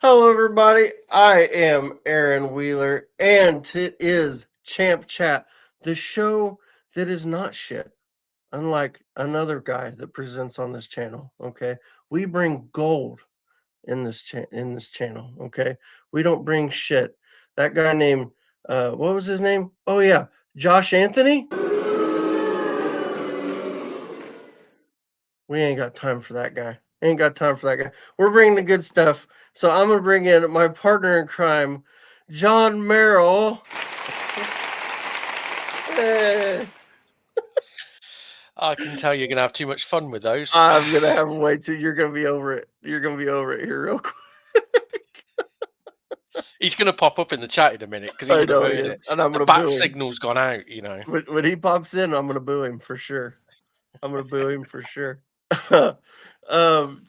Hello, everybody. I am Aaron Wheeler, and it is Champ Chat, the show that is not shit. Unlike another guy that presents on this channel, okay, we bring gold in this channel, okay. We don't bring shit. That guy named what was his name? Oh yeah, Josh Anthony. We ain't got time for that guy. Ain't got time for that guy. We're bringing the good stuff. So I'm gonna bring in my partner in crime, John Merrill. Hey, I can tell you're going to have too much fun with those. I'm gonna have him wait till you're gonna be over it. You're gonna be over it here real quick. He's going to pop up in the chat in a minute because he I would have know he heard it. is, and I'm The gonna bat boo him. signal's gone out. When he pops in, I'm gonna boo him for sure. I'm gonna boo him for sure.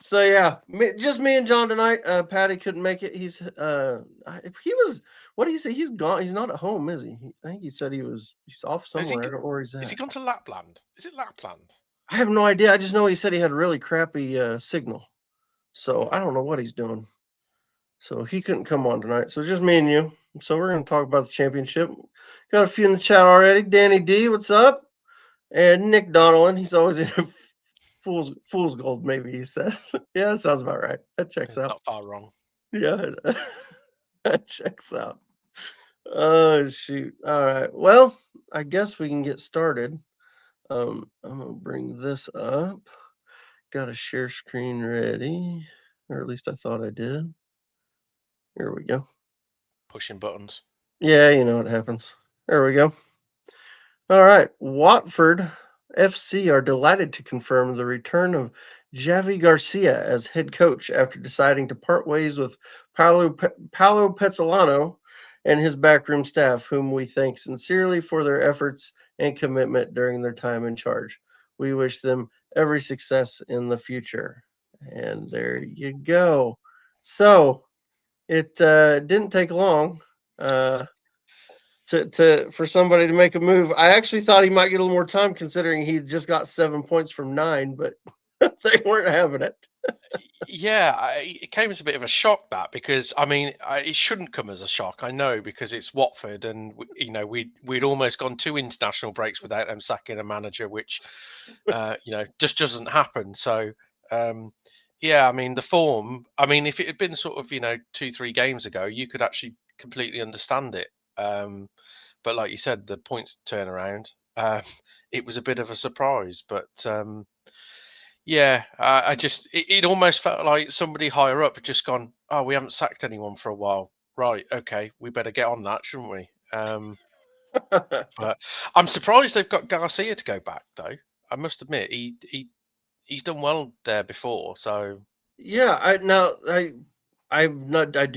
So yeah, just me and John tonight. Patty couldn't make it. If he was, what do you say? He's gone. He's not at home, is he? I think he said he's off Has he, somewhere. I don't know where he's has he at. gone to Lapland? Is it Lapland? I have no idea. I just know he said he had really crappy signal. So I don't know what he's doing. So he couldn't come on tonight. So it's just me and you. So we're gonna talk about the championship. Got a few in the chat already. Danny D, what's up? And Nick Donnellan, he's always in fool's gold, maybe he says. Yeah, that sounds about right. That checks It's out. not far wrong. Yeah, that checks out. Oh shoot. All right. Well, I guess we can get started. I'm gonna bring this up. Got a share screen ready, or at least I thought I did. Here we go. Pushing buttons. Yeah, you know what happens. There we go. All right. Watford FC are delighted to confirm the return of Javi Garcia as head coach after deciding to part ways with Paolo Pezzolano and his backroom staff, whom we thank sincerely for their efforts and commitment during their time in charge. We wish them every success in the future. And there you go. So it didn't take long. To for somebody to make a move. I actually thought he might get a little more time considering he just got 7 points from 9, but they weren't having it. Yeah, it came as a bit of a shock that because it shouldn't come as a shock. I know because it's Watford, and we'd almost gone 2 international breaks without them sacking a manager, which just doesn't happen. So yeah, the form. If it had been sort of 2-3 games ago, you could actually completely understand it. But like you said, the points turnaround, it was a bit of a surprise, but. Yeah, I just it almost felt like somebody higher up had just gone, oh, we haven't sacked anyone for a while. Right, okay, we better get on that, shouldn't we? But I'm surprised they've got Garcia to go back though. I must admit, he's done well there before. So Yeah, I do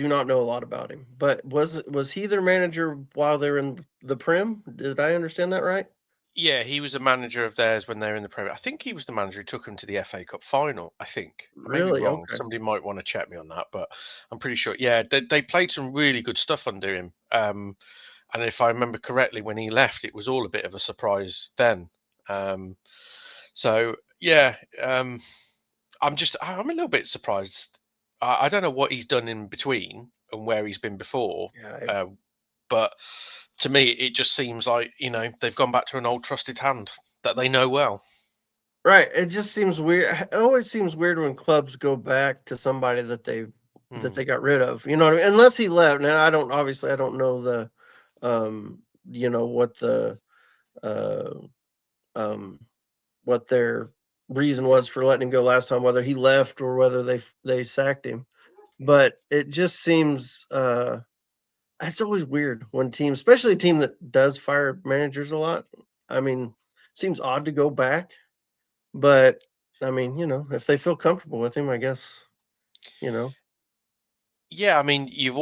not know a lot about him, but was he their manager while they were in the Prem? Did I understand that right? yeah, he was a manager of theirs when they were in the Premier. I think he was the manager who took them to the FA Cup final. I think I may be Really? wrong. Okay. Somebody might want to check me on that, but I'm pretty sure. Yeah, they played some really good stuff under him. And if I remember correctly, when he left, it was all a bit of a surprise then. Um, so yeah, I'm a little bit surprised. I don't know what he's done in between and where he's been before, Yeah. but to me, it just seems like they've gone back to an old trusted hand that they know well. Right. It just seems weird. It always seems weird when clubs go back to somebody that Hmm. they got rid of. You know what I mean? Unless he left. Now I don't know what the uh um what their reason was for letting him go last time, whether he left or whether they sacked him. But it just seems it's always weird when teams, especially a team that does fire managers a lot. I mean, seems odd to go back, but I mean, if they feel comfortable with him, I guess, you know. Yeah, you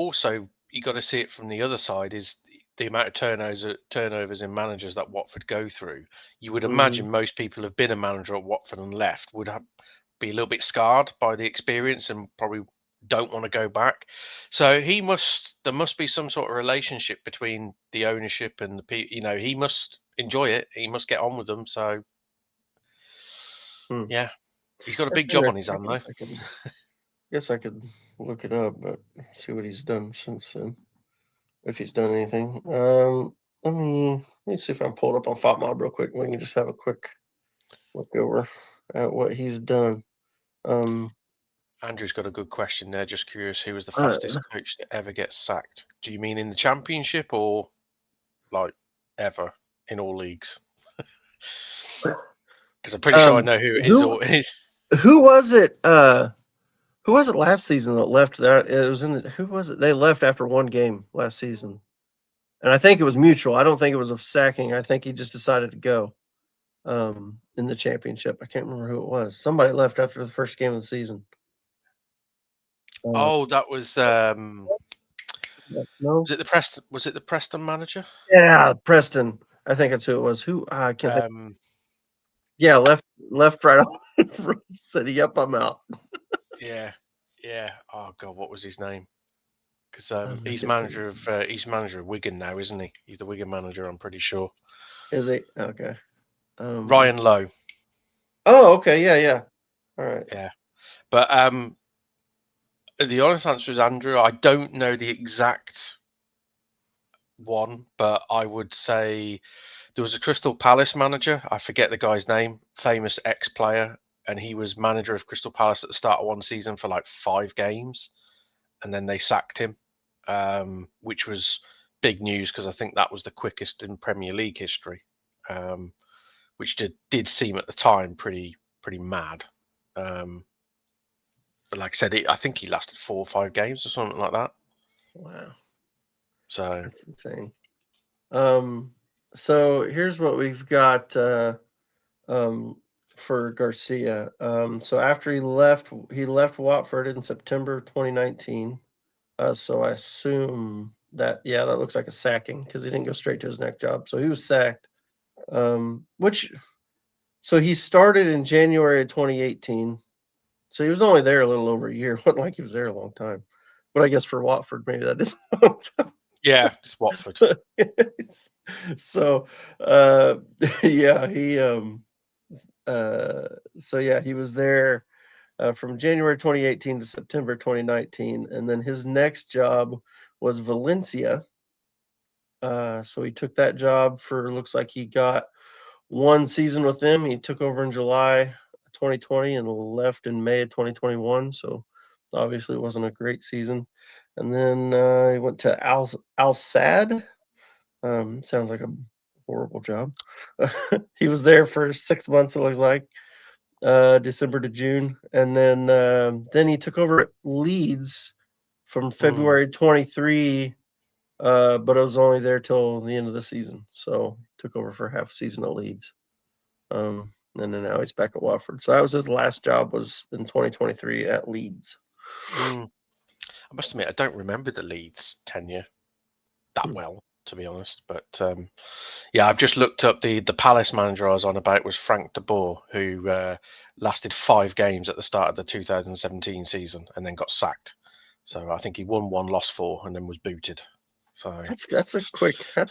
got to see it from the other side is the amount of turnovers in managers that Watford go through. You would Hmm. imagine most people have been a manager at Watford and left be a little bit scarred by the experience and probably don't want to go back. So there must be some sort of relationship between the ownership and the people. He must enjoy it. He must get on with them. So Hmm. yeah, he's got a That's big job on his interesting. I hand though. guess I can. guess I could look it up, but see what he's done since then. If he's done anything. Let me see if I can pull it up on FOTMob real quick. We can just have a quick look over at what he's done. Um, Andrew's got a good question there. Just curious, who was the uh, fastest coach to ever get sacked? Do you mean in the championship or like ever in all leagues? Because I'm pretty sure I know who it is. who Or is. who was it? Who was it last season that left? That it was in the, who was it? They left after one game last season, and I think it was mutual. I don't think it was a sacking. I think he just decided to go. In the championship, I can't remember who it was. Somebody left after the first game of the season. Oh, that was No. was it the Preston? Was it the Preston manager? Yeah, Preston. I think that's who it was. Who I can't think. Yeah, left right off. Said, "Yep, I'm out." Yeah, yeah. Oh God, what was his name? Because I he's can't think of his name. he's manager of Wigan now, isn't he? He's the Wigan manager, I'm pretty sure. Is he okay? Ryan Lowe. Oh, okay. Yeah, yeah. All right. Yeah, but the honest answer is Andrew. I don't know the exact one, but I would say there was a Crystal Palace manager. I forget the guy's name. Famous ex-player, and he was manager of Crystal Palace at the start of one season for like 5 games, and then they sacked him, which was big news because I think that was the quickest in Premier League history, which did seem at the time pretty mad. But like I said, I think he lasted 4 or 5 games or something like that. Wow, So that's insane. So here's what we've got um for Garcia. So after he left Watford in September 2019. So I assume that that looks like a sacking because he didn't go straight to his next job. So he was sacked. Which so he started in January of 2018. So he was only there a little over a year. It wasn't like he was there a long time. But I guess for Watford, maybe that is a long time. yeah, just Watford. So yeah, he was there from January 2018 to September 2019, and then his next job was Valencia. So he took that job for looks like he got one season with them. He took over in July 2020 and left in May of 2021. So obviously it wasn't a great season. And then he went to Al Sad. Sounds like a horrible job. He was there for 6 months. It looks like December to June, and then he took over at Leeds from February 23. But I was only there till the end of the season, so took over for half a season at Leeds. And then now he's back at Watford. So that was his last job, was in 2023 at Leeds. I must admit, I don't remember the Leeds tenure that well, to be honest. But yeah, I've just looked up the Palace manager I was on about was Frank de Boer, who lasted 5 games at the start of the 2017 season and then got sacked. So I think he won 1, lost 4, and then was booted. So That's a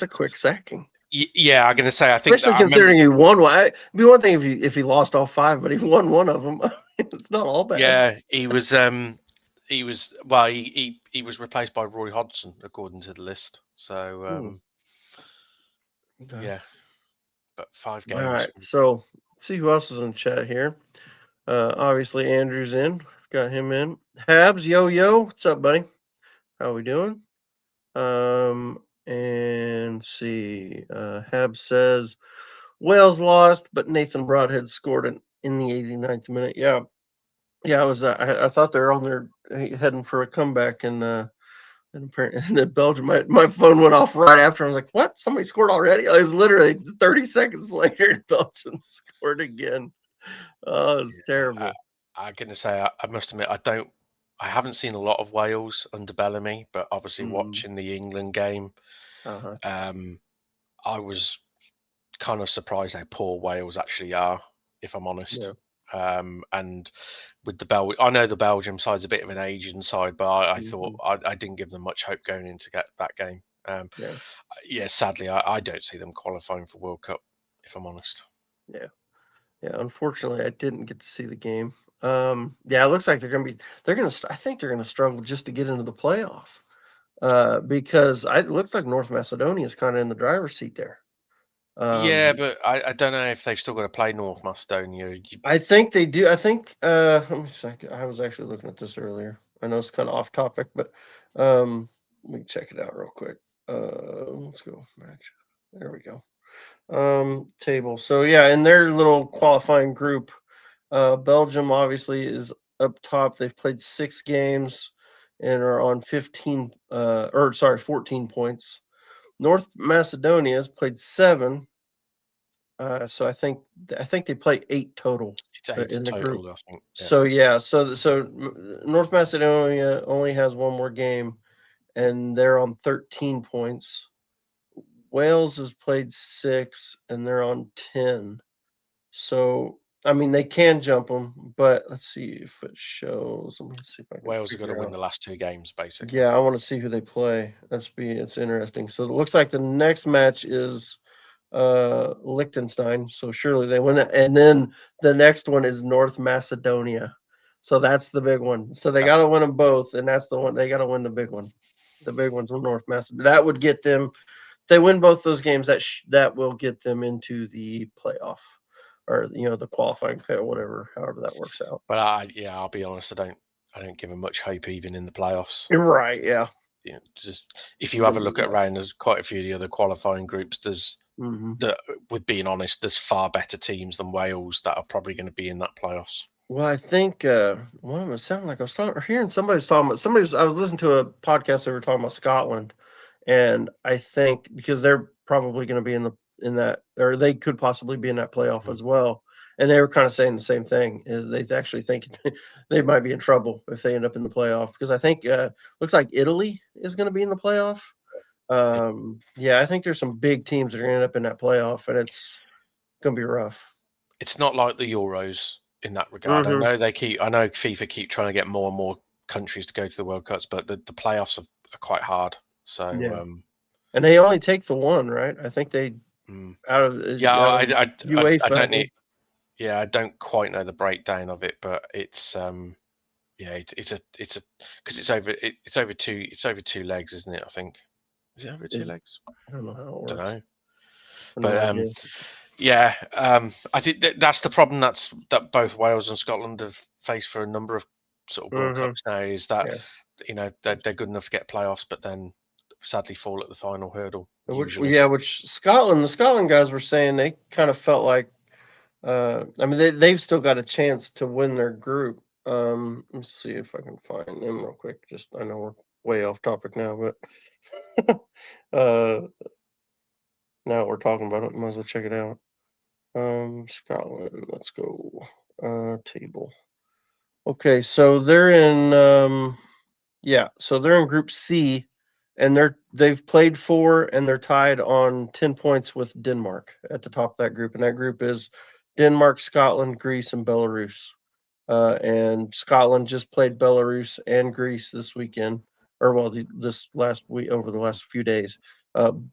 quick sacking. Yeah, I'm going to say I think that Especially I remember. considering he won one. It'd be one thing if he lost all five, but he won one of them. It's not all bad. Yeah, he was well, he was replaced by Roy Hodgson according to the list. So Okay. yeah, but 5 All games. right. So let's see who else is in chat here. Obviously Andrew's in. Got him in. Habs, yo, what's up, buddy? How we doing? And see. Habs says Wales lost, but Nathan Broadhead scored in the 89th minute. Yeah. Yeah, I was. I thought they were on their heading for a comeback, and apparently, and then Belgium. My phone went off right after. I was like, "What? Somebody scored already?" It was literally 30 seconds later. Belgium scored again. Oh, it's terrible. I'm going to say I must admit I haven't seen a lot of Wales under Bellamy, but obviously watching the England game, Uh-huh. I was kind of surprised how poor Wales actually are, if I'm honest. Yeah. And with I know the Belgium side's a bit of an Asian side, but I thought I didn't give them much hope going into that game. Yeah. Sadly, I don't see them qualifying for World Cup, if I'm honest. Yeah. Unfortunately, I didn't get to see the game. Yeah, it looks like they're gonna. I think they're gonna struggle just to get into the playoff. Because it looks like North Macedonia is kind of in the driver's seat there. Yeah, but I don't know if they've still got to play North Macedonia. I think they do. I think. Let me check. I was actually looking at this earlier. I know it's kind of off topic, but let me check it out real quick. Let's go match. There we go. Table. So yeah, in their little qualifying group, Belgium obviously is up top. They've played 6 games and are on 15. Or sorry, 14 points. North Macedonia has played 7. So I think they play 8 total It's 8 in the group. total, I think. Yeah. So yeah, so North Macedonia only has one more game, and they're on 13 points. Wales has played 6, and they're on 10. So I mean, they can jump them, but let's see if it shows. Let me see if I can Wales have got to figure win out. the last 2 games, basically. Yeah, I want to see who they play. It's interesting. So it looks like the next match is Liechtenstein. So surely they win that. And then the next one is North Macedonia. So that's the big one. So they got to win them both, and that's the one they got to win the big one. The big one's with North Macedonia. That would get them. They win both those games. That will get them into the playoff, or the qualifying pit, or whatever, however that works out. But I'll be honest. I don't give them much hope even in the playoffs. You're right. Yeah. Just if you have a look at around, there's quite a few of the other qualifying groups. With being honest, there's far better teams than Wales that are probably going to be in that playoffs. Well, I think one of them sounded like I was hearing somebody was talking about I was listening to a podcast. They were talking about Scotland, and I think because they're probably going to be in that, or they could possibly be in that playoff as well. And they were kind of saying the same thing. Is they actually think they might be in trouble if they end up in the playoff, because I think looks like Italy is going to be in the playoff. Yeah, I think there's some big teams that are going to end up in that playoff, and it's going to be rough. It's not like the Euros in that regard. I know FIFA keep trying to get more and more countries to go to the World Cups, but the playoffs are quite hard. So Yeah. And they only take the one, right? I think they out of I UEFA. don't need. Yeah, I don't quite know the breakdown of it, but it's it's because it's over two legs, isn't it? I think. Is it over two legs? I don't know how it works. Don't know. But yeah, I think that's the problem that both Wales and Scotland have faced for a number of sort of World Cups now, is that they're good enough to get playoffs, but then sadly fall at the final hurdle. Which the Scotland guys were saying they kind of felt like, I mean, they've still got a chance to win their group. Let's see if I can find them real quick. Just, I know we're way off topic now, but now we're talking about it, might as well check it out. Scotland, let's go. Table. Okay, so they're in so they're in Group C, and they've played 4, and they're tied on 10 points with Denmark at the top of that group, and that group is Denmark, Scotland, Greece, and Belarus. And Scotland just played Belarus and Greece this weekend, or this last week, over the last few days.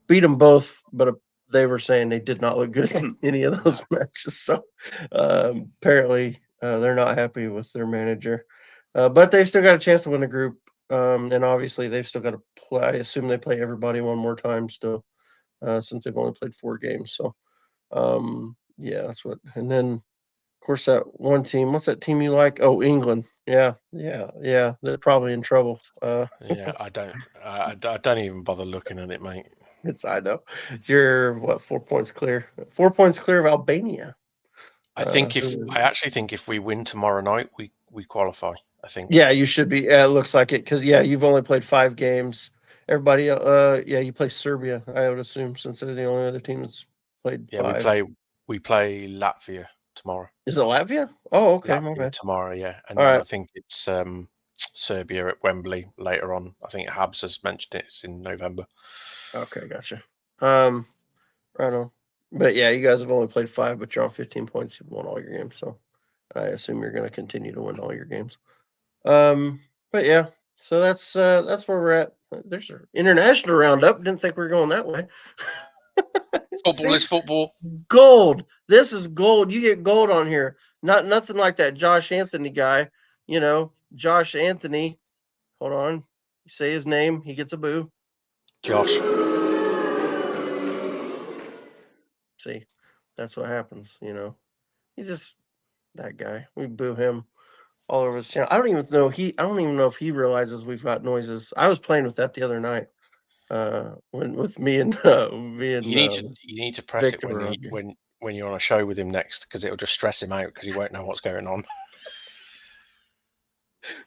Beat them both, but they were saying they did not look good in any of those matches. So apparently they're not happy with their manager. But they've still got a chance to win the group. And obviously they've still got to play. I assume they play everybody one more time still, since they've only played 4 games. So yeah, that's what. And then of course that one team. What's that team you like? Oh, England. Yeah. They're probably in trouble. Yeah, I don't even bother looking at it, mate. I know. You're 4 points clear. 4 points clear of Albania. I actually think if we win tomorrow night, we qualify. I think. Yeah, you should be. It looks like it, because you've only played 5 games. Everybody, you play Serbia, I would assume, since they're the only other team that's played 5. We play Latvia tomorrow. Is it Latvia? Oh, okay. Latvia tomorrow, yeah, and then I think it's Serbia at Wembley later on. I think Habs has mentioned it's in November. Okay, gotcha. Right on. But yeah, you guys have only played 5, but you're on 15 points. You've won all your games, so I assume you're going to continue to win all your games. But yeah, so that's where we're at. There's an international roundup. Didn't think we were going that way. Football is football. Gold. This is gold. You get gold on here. nothing like that Josh Anthony guy. Josh Anthony. Hold on. You say his name, he gets a boo. Josh. See, that's what happens. He's just that guy. We boo him all over his channel. I don't even know if he realizes we've got noises. I was playing with that the other night. When with me and You need to press it Victor were on here. when you're on a show with him next, because it'll just stress him out because he won't know what's going on.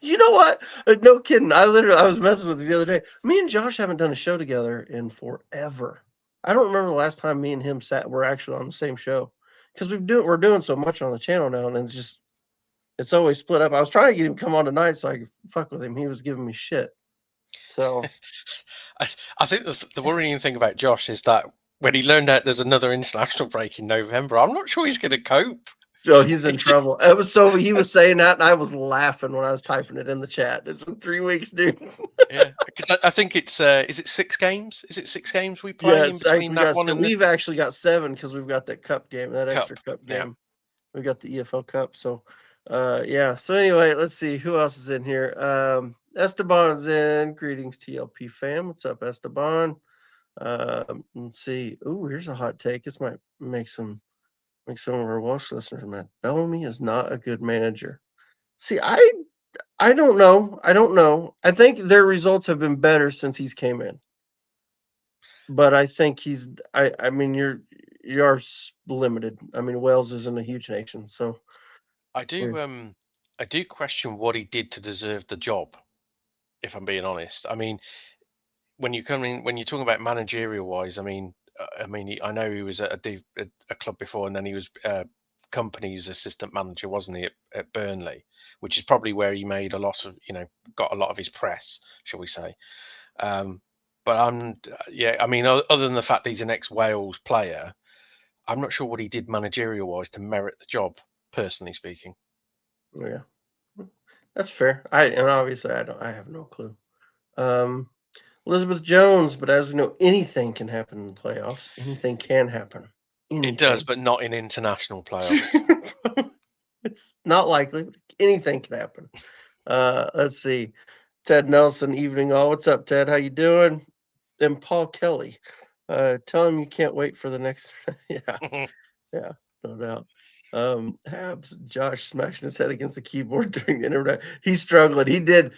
You know what? No kidding. I was messing with you the other day. Me and Josh haven't done a show together in forever. I don't remember the last time me and him were actually on the same show, because we're doing so much on the channel now, and it's always split up. I was trying to get him to come on tonight so I could fuck with him. He was giving me shit. So I think the worrying thing about Josh is that when he learned out there's another international break in November, I'm not sure he's going to cope. So he's in trouble. He was saying that, and I was laughing when I was typing it in the chat. It's in 3 weeks, dude. Yeah, because I think it's is it 6 games? Is it 6 games we play in between that one? And we've actually got 7 because we've got that cup game, that extra cup game. Yeah. We got the EFL Cup. So, yeah. So anyway, let's see who else is in here. Esteban's in. Greetings, TLP fam. What's up, Esteban? Let's see. Ooh, here's a hot take. This might make some of our Welsh listeners mad. Bellamy is not a good manager. See, I don't know. I think their results have been better since he's came in. But I think I mean, you are limited. I mean, Wales isn't a huge nation, so I do question what he did to deserve the job, if I'm being honest. I mean, when you're talking about managerial wise, I mean, I know he was at a club before, and then he was company's assistant manager, wasn't he, at Burnley, which is probably where he made a lot of, got a lot of his press, shall we say. But I mean, other than the fact that he's an ex-Wales player, I'm not sure what he did managerial wise to merit the job, personally speaking. yeah, that's fair. And obviously I have no clue. Elizabeth Jones, but as we know, anything can happen in the playoffs. Anything can happen. Anything. It does, but not in international playoffs. It's not likely, but anything can happen. Let's see. Ted Nelson, evening all. What's up, Ted? How you doing? And Paul Kelly. Tell him you can't wait for the next. Yeah, yeah, no doubt. Habs, Josh smashing his head against the keyboard during the internet. He's struggling. He did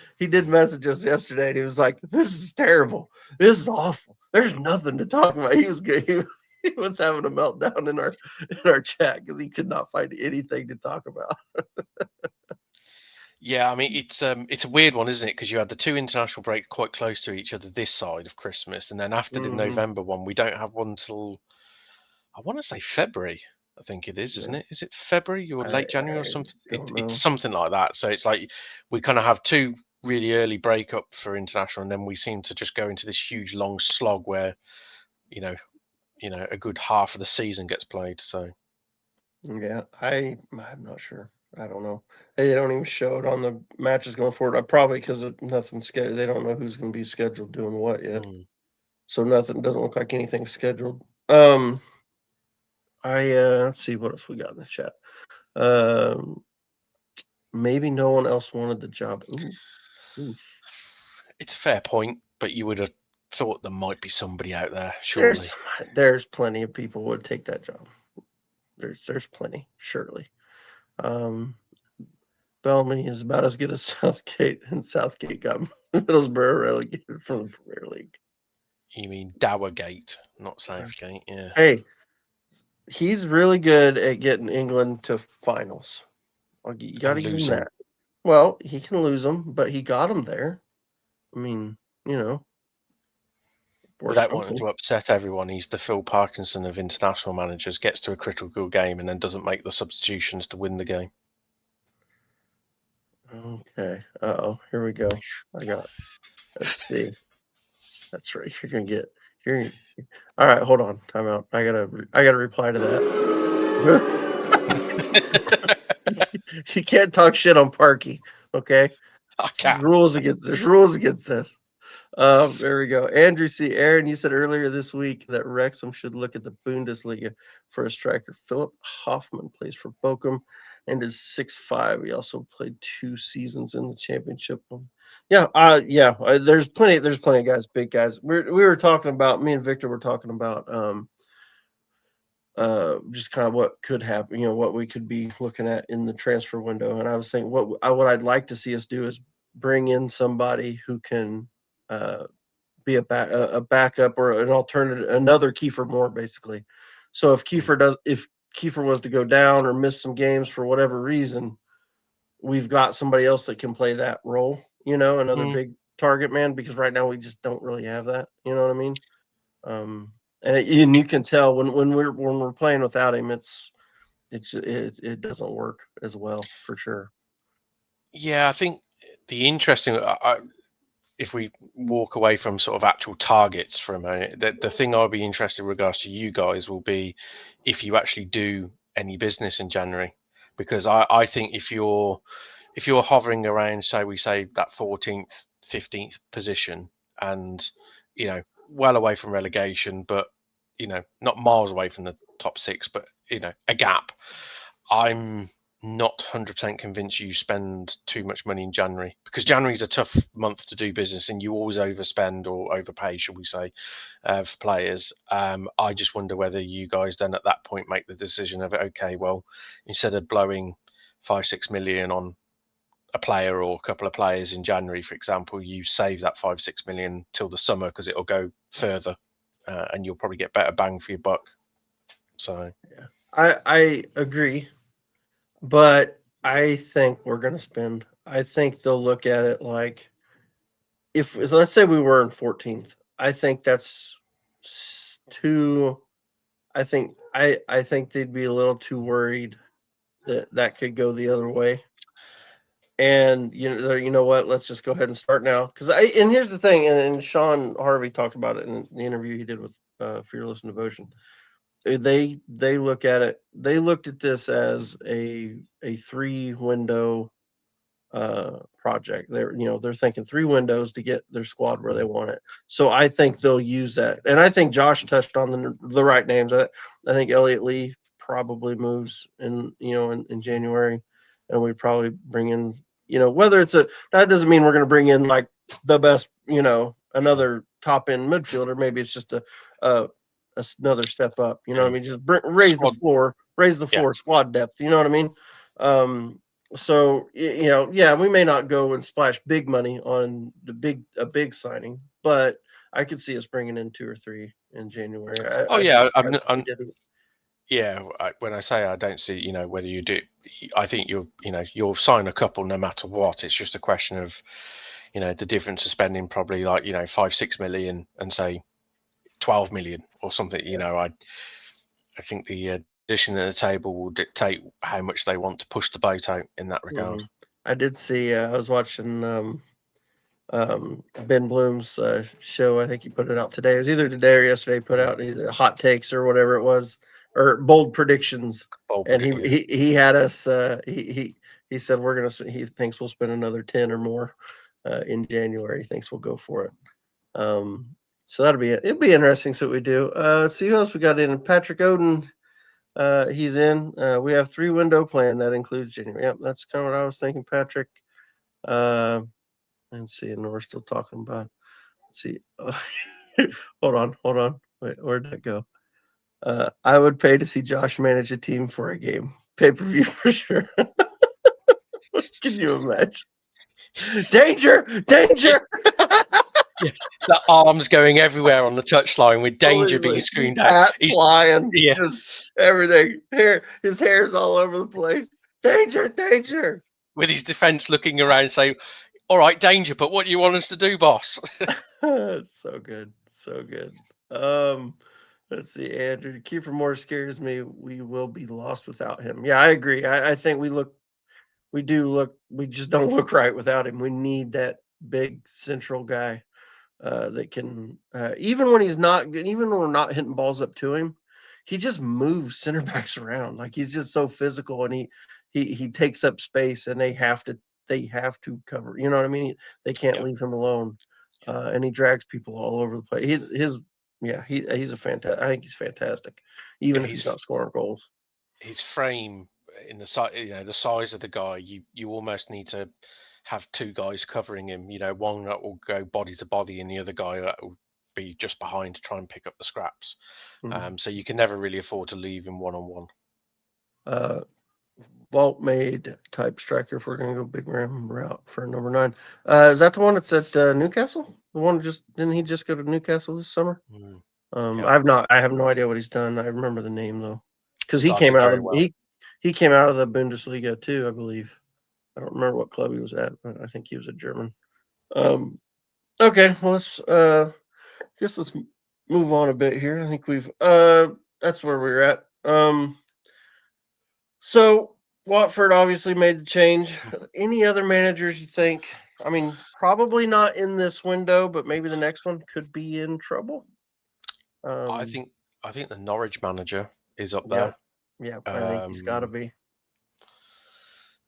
message us yesterday, and he was like, "This is terrible. This is awful. There's nothing to talk about." He was good. He was having a meltdown in our chat because he could not find anything to talk about. Yeah, I mean, it's a weird one, isn't it? Because you had the 2 international breaks quite close to each other this side of Christmas, and then after the November one, we don't have one till, I want to say, February. I think it is, isn't it? Is it February or late January or something? It's something like that. So it's like we kind of have 2 really early breakup for international, and then we seem to just go into this huge long slog where, a good half of the season gets played. So yeah, I'm not sure. I don't know. They don't even show it on the matches going forward. Probably because nothing's scheduled. They don't know who's going to be scheduled doing what yet. So nothing doesn't look like anything's scheduled. Let's see what else we got in the chat. Maybe no one else wanted the job. Ooh. It's a fair point, but you would have thought there might be somebody out there, surely. There's plenty of people who would take that job. There's plenty, surely. Bellamy is about as good as Southgate, and Southgate got Middlesbrough relegated from the Premier League. You mean Dowergate, not Southgate? Yeah. Hey, he's really good at getting England to finals. You got to give him that. Well, he can lose them, but he got them there. I mean, without wanting to upset everyone, he's the Phil Parkinson of international managers. Gets to a critical game and then doesn't make the substitutions to win the game. Okay. Uh-oh. Here we go. Let's see. That's right. All right, hold on. Time out. I gotta reply to that. You can't talk shit on Parky, okay? I can't. There's rules against this. There we go. Andrew C. Aaron, you said earlier this week that Wrexham should look at the Bundesliga for a striker. Philip Hoffman plays for Bochum. and is 6'5". He also played 2 seasons in the championship. Yeah, there's plenty of guys, big guys. We were talking about, me and Victor were talking about just kind of what could happen, what we could be looking at in the transfer window. And I was thinking what I'd like to see us do is bring in somebody who can be a backup or an alternative, another Kiefer Moore, basically. So if Kiefer was to go down or miss some games for whatever reason, we've got somebody else that can play that role, another big target man, because right now we just don't really have that. You know what I mean? And you can tell when we're playing without him, it doesn't work as well, for sure. Yeah, I think the interesting, if we walk away from sort of actual targets for a moment, the thing I'll be interested in regards to you guys will be if you actually do any business in January, because I think if you're hovering around, we say that 14th, 15th position, and well away from relegation, but not miles away from the top six, but a gap. I'm not 100% convinced you spend too much money in January, because January is a tough month to do business and you always overspend or overpay, shall we say, for players. I just wonder whether you guys then at that point make the decision of, okay, well, instead of blowing 5-6 million on a player or a couple of players in January, for example, you save that 5-6 million till the summer, because it'll go further and you'll probably get better bang for your buck. So yeah, I agree. But I think we're going to spend. I think they'll look at it like, if let's say we were in 14th. I think that's too. I think they'd be a little too worried that could go the other way. And you know what? Let's just go ahead and start now. And here's the thing. And Sean Harvey talked about it in the interview he did with Fearless and Devotion. They look at it. They looked at this as a 3 window project. They're thinking 3 windows to get their squad where they want it. So I think they'll use that. And I think Josh touched on the right names. I think Elliot Lee probably moves in January, and we probably bring in, whether that doesn't mean we're going to bring in like the best, another top end midfielder. Maybe it's just another step up. You know what I mean? Just raise the floor, yeah. squad depth. You know what I mean? So we may not go and splash big money on a big signing, but I could see us bringing in 2 or 3 in January. When I say I don't see, whether you do, I think you'll sign a couple no matter what. It's just a question of, the difference of spending probably like 5-6 million and say 12 million or something. I think the position at the table will dictate how much they want to push the boat out in that regard. Mm-hmm. I did see. I was watching Ben Bloom's show. I think he put it out today. It was either today or yesterday. He put out either hot takes or whatever it was, or bold predictions. He had us. He said he thinks we'll spend another 10 or more in January. He thinks we'll go for it. So that'll be it. It'll be interesting. So what we do. Let's see who else we got in. Patrick Oden. He's in. We have 3-window plan that includes January. Yep, that's kind of what I was thinking, Patrick. Let's see, and we're still talking about. Let's see. Hold on. Wait, where'd that go? I would pay to see Josh manage a team for a game. Pay-per-view for sure. Can you imagine? Danger! The arms going everywhere on the touchline with danger being screamed out. He's flying. Yeah. Just everything. His hair's all over the place. Danger! With his defense looking around saying, all right, danger, but what do you want us to do, boss? So good. Let's see, Andrew. Kiefer Moore scares me. We will be lost without him. Yeah, I agree. I think we just don't look right without him. We need that big central guy that can, even when we're not hitting balls up to him, he just moves center backs around. Like, he's just so physical, and he takes up space, and they have to cover. You know what I mean? They can't leave him alone, and he drags people all over the place. He's a fantastic. I think he's fantastic, even if he's not scoring goals. His frame in the size, the size of the guy, you almost need to have two guys covering him. One that will go body to body, and the other guy that will be just behind to try and pick up the scraps. So you can never really afford to leave him one on one. Vault made type striker if we're going to go big ram route for number 9. Is that the one that's at Newcastle? The one didn't he just go to Newcastle this summer? Yeah. I have no idea what he's done. I remember the name though, because he Started came out very of well. he came out of the Bundesliga too, I believe. I don't remember what club he was at, but I think he was a German. Okay, well let's guess let's move on a bit here. I think we've that's where we're at. So Watford obviously made the change. Any other managers you think? I mean, probably not in this window, but maybe the next one could be in trouble. I think the Norwich manager is up Yeah, there. yeah, I think he's got to be.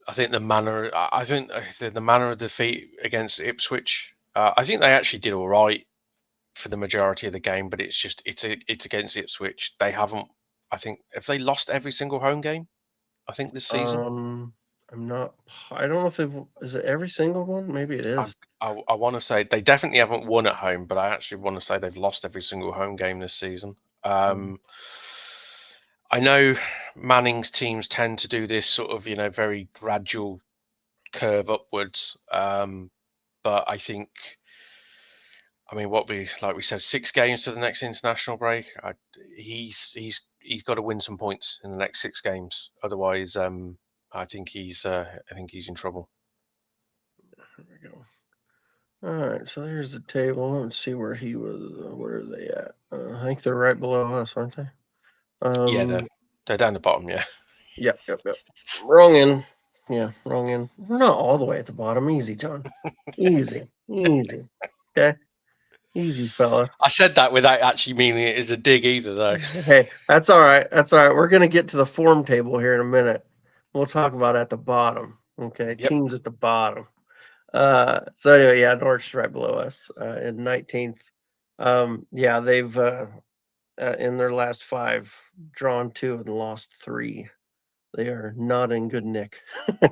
I think the manner. I think the manner of defeat against Ipswich. I think they actually did all right for the majority of the game, but it's against Ipswich. They haven't. I think have they lost every single home game? I think this season. I'm not. I don't know if is it every single one. Maybe it is. I want to say they definitely haven't won at home, but I actually want to say they've lost every single home game this season. I know Manning's teams tend to do this sort of very gradual curve upwards, but I think. I mean, like we said, 6 games to the next international break. He's got to win some points in the next 6 games. Otherwise, I think he's in trouble. There we go. All right, so here's the table. Let's see where he was. Where are they at? I think they're right below us, aren't they? Yeah, they're down the bottom. Yeah. Yep. Wrong end. Yeah, wrong end. We're not all the way at the bottom. Easy, John. Easy. Okay. Easy, fella. I said that without actually meaning it as a dig either, though. Hey, that's all right. We're gonna get to the form table here in a minute. We'll talk about at the bottom. Okay, Yep. teams at the bottom. So anyway, yeah, Norwich is right below us in 19th. Yeah, they've in their last 5 drawn 2 and lost 3. They are not in good nick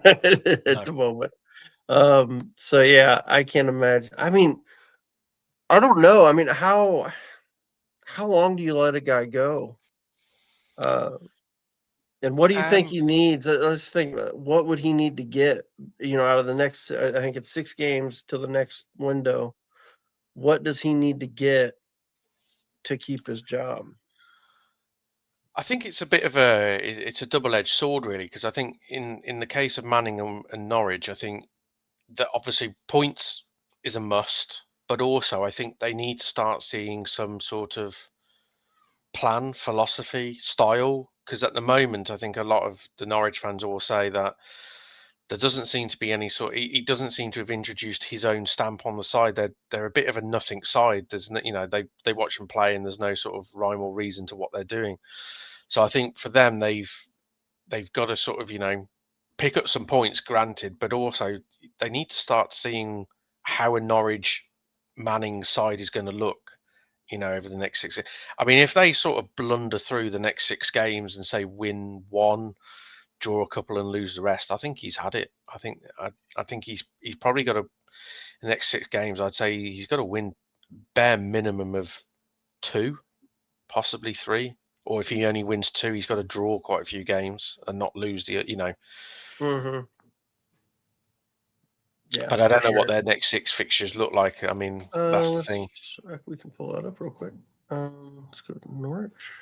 at No. the moment. So yeah, I can't imagine. I mean, I don't know. I mean, how long do you let a guy go? And what do you think he needs? Let's think. What would he need to get? Out of the next, I think it's 6 games till the next window. What does he need to get to keep his job? I think it's a bit of a double-edged sword, really, because I think in the case of Manning and Norwich, I think that obviously points is a must, but also I think they need to start seeing some sort of plan, philosophy, style, because at the moment I think a lot of the Norwich fans will say that there doesn't seem to be any sort. He doesn't seem to have introduced his own stamp on the side. They're a bit of a nothing side. There's no, they watch them play and there's no sort of rhyme or reason to what they're doing. So I think for them they've got to sort of pick up some points, granted, but also they need to start seeing how a Norwich Manning side is going to look. Over the next 6. I mean, if they sort of blunder through the next 6 games and say win one, draw a couple and lose the rest, I think he's had it. I think he's probably got to the next 6 games. I'd say he's got to win bare minimum of 2, possibly 3, or if he only wins 2, he's got to draw quite a few games and not lose the. Mm-hmm. Yeah, But I for don't know what sure. their next 6 fixtures look like. I mean, that's the thing. We can pull that up real quick. Let's go to Norwich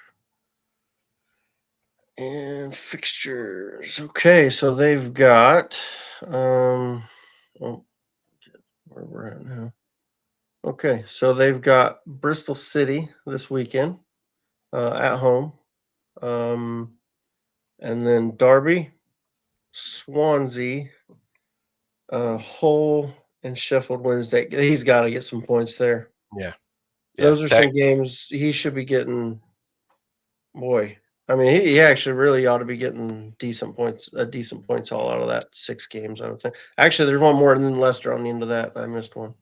and fixtures. Okay, so they've got where we're at now. Okay, so they've got Bristol City this weekend at home, and then Derby, Swansea, Hull, and Sheffield Wednesday. He's got to get some points there. Yeah. Those are some games he should be getting. Boy, I mean, he actually really ought to be getting decent points all out of that 6 games, I would think. Actually, there's one more than Leicester on the end of that. I missed one.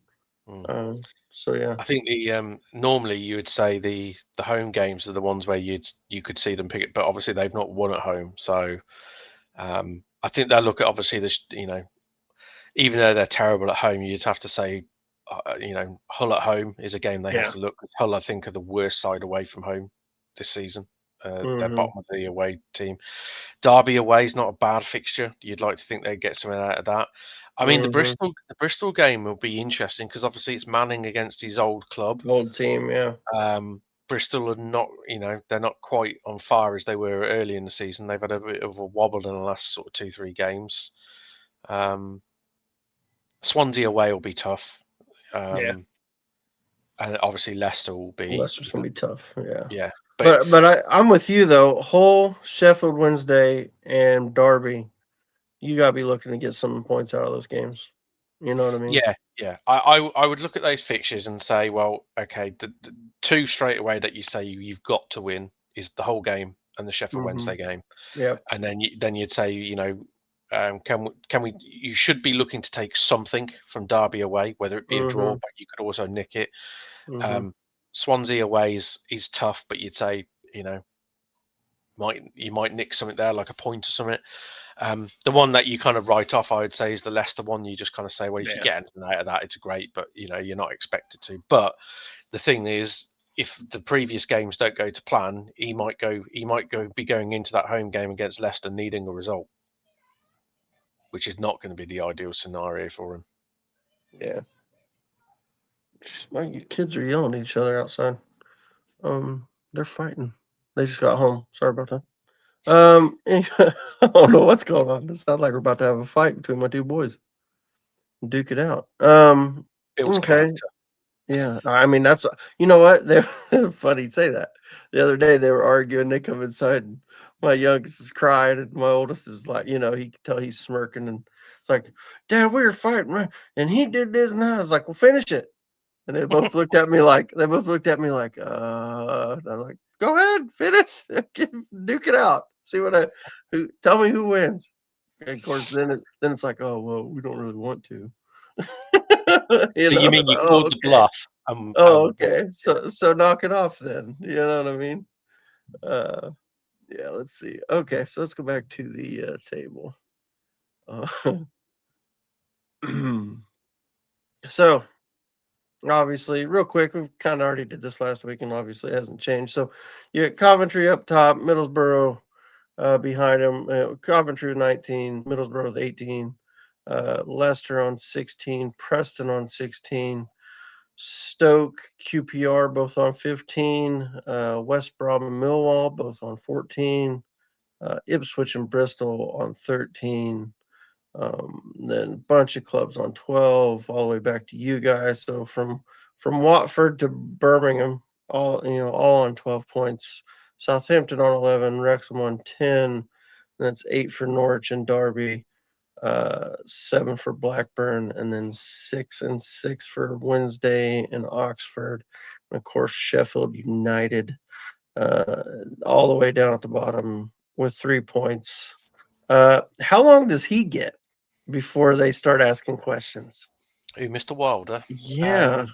So yeah. I think the normally you would say the home games are the ones where you could see them pick it, but obviously they've not won at home, so I think they'll look at obviously this, even though they're terrible at home, you'd have to say, Hull at home is a game they have Yeah. to look. Hull, I think, are the worst side away from home this season. They're Mm-hmm. bottom of the away team. Derby away is not a bad fixture. You'd like to think they'd get something out of that. I mean, the Mm-hmm. Bristol game will be interesting because obviously it's Manning against his old club. Old team, yeah. Bristol are not, they're not quite on fire as they were early in the season. They've had a bit of a wobble in the last sort of 2-3 games. Swansea away will be tough. Yeah. And obviously Leicester will be, Leicester's gonna be tough. Yeah. yeah. But But I'm with you though. Hull, Sheffield Wednesday, and Derby. You gotta be looking to get some points out of those games. You know what I mean? yeah. I would look at those fixtures and say, well, okay, the two straight away that you say you've got to win is the whole game and the Sheffield Mm-hmm. Wednesday game, Yep. and then you'd say, can we? You should be looking to take something from Derby away, whether it be a draw, Mm-hmm. but you could also nick it. Mm-hmm. Swansea away is tough, but you'd say, you might nick something there, like a point or something. The one that you kind of write off, I would say, is the Leicester one. You just kind of say, well, if you Yeah. get anything out of that, it's great, but you're not expected to. But the thing is, if the previous games don't go to plan, he might be going into that home game against Leicester needing a result, which is not going to be the ideal scenario for him. Yeah. My kids are yelling at each other outside. They're fighting. They just got home. Sorry about that. I don't know what's going on. It sounds like we're about to have a fight between my two boys. Duke it out. Builds Okay. character. Yeah. I mean, that's you know what? They're funny you say that. The other day they were arguing. They come inside and my youngest is crying and my oldest is like, he can tell he's smirking and it's like, Dad, we were fighting, man, and he did this and I was like, well, finish it. And they both looked at me like, and I was like, go ahead, finish, duke it out. See tell me who wins. And of course, then it's like, oh well, we don't really want to. You mean It's you like, called oh the okay, bluff? okay. So knock it off then. You know what I mean? Uh, yeah. Let's see. Okay, so let's go back to the table. So obviously, real quick, we've kind of already did this last week, and obviously it hasn't changed. So you got Coventry up top, Middlesbrough behind them. Coventry with 19, Middlesbrough with 18, Leicester on 16, Preston on 16, Stoke, QPR both on 15, West Brom and Millwall both on 14, Ipswich and Bristol on 13. Then a bunch of clubs on 12, all the way back to you guys. So from Watford to Birmingham, all on 12 points. Southampton on 11, Wrexham on 10. That's 8 for Norwich and Derby, 7 for Blackburn, and then 6 and 6 for Wednesday and Oxford. And of course, Sheffield United, all the way down at the bottom with 3 points. How long does he get before they start asking questions? Who, Mr. Wilder? Yeah.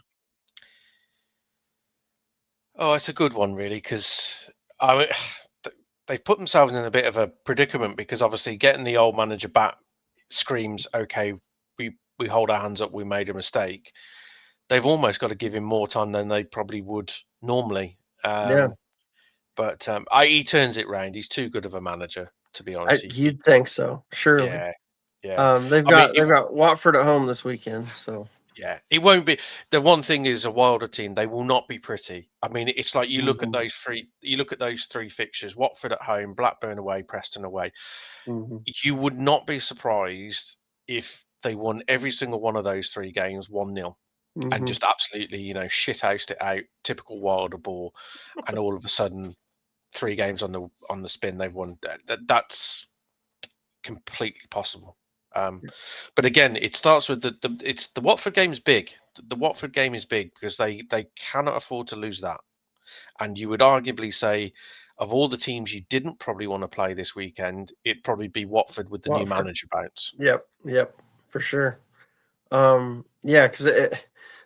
Oh, it's a good one, really, because they've put themselves in a bit of a predicament because obviously getting the old manager back screams, okay, we hold our hands up, we made a mistake. They've almost got to give him more time than they probably would normally. Yeah. But he turns it round. He's too good of a manager, to be honest. You'd think so, surely. Yeah, yeah. They've I mean, got Watford at home this weekend, so yeah, it won't be. The one thing is a Wilder team. They will not be pretty. I mean, it's like you look at mhm, those three. You look at those three fixtures: Watford at home, Blackburn away, Preston away. mhm, You would not be surprised if they won every single one of those three games 1-0 and mhm. just absolutely, shithoused it out. Typical Wilder ball, and all of a sudden, three games on the spin they've won. That's completely possible. But again, it starts with the Watford game is big. The Watford game is big because they cannot afford to lose that. And you would arguably say, of all the teams you didn't probably want to play this weekend, it'd probably be Watford with the new Watford. manager bounce. Yep, for sure. Yeah, because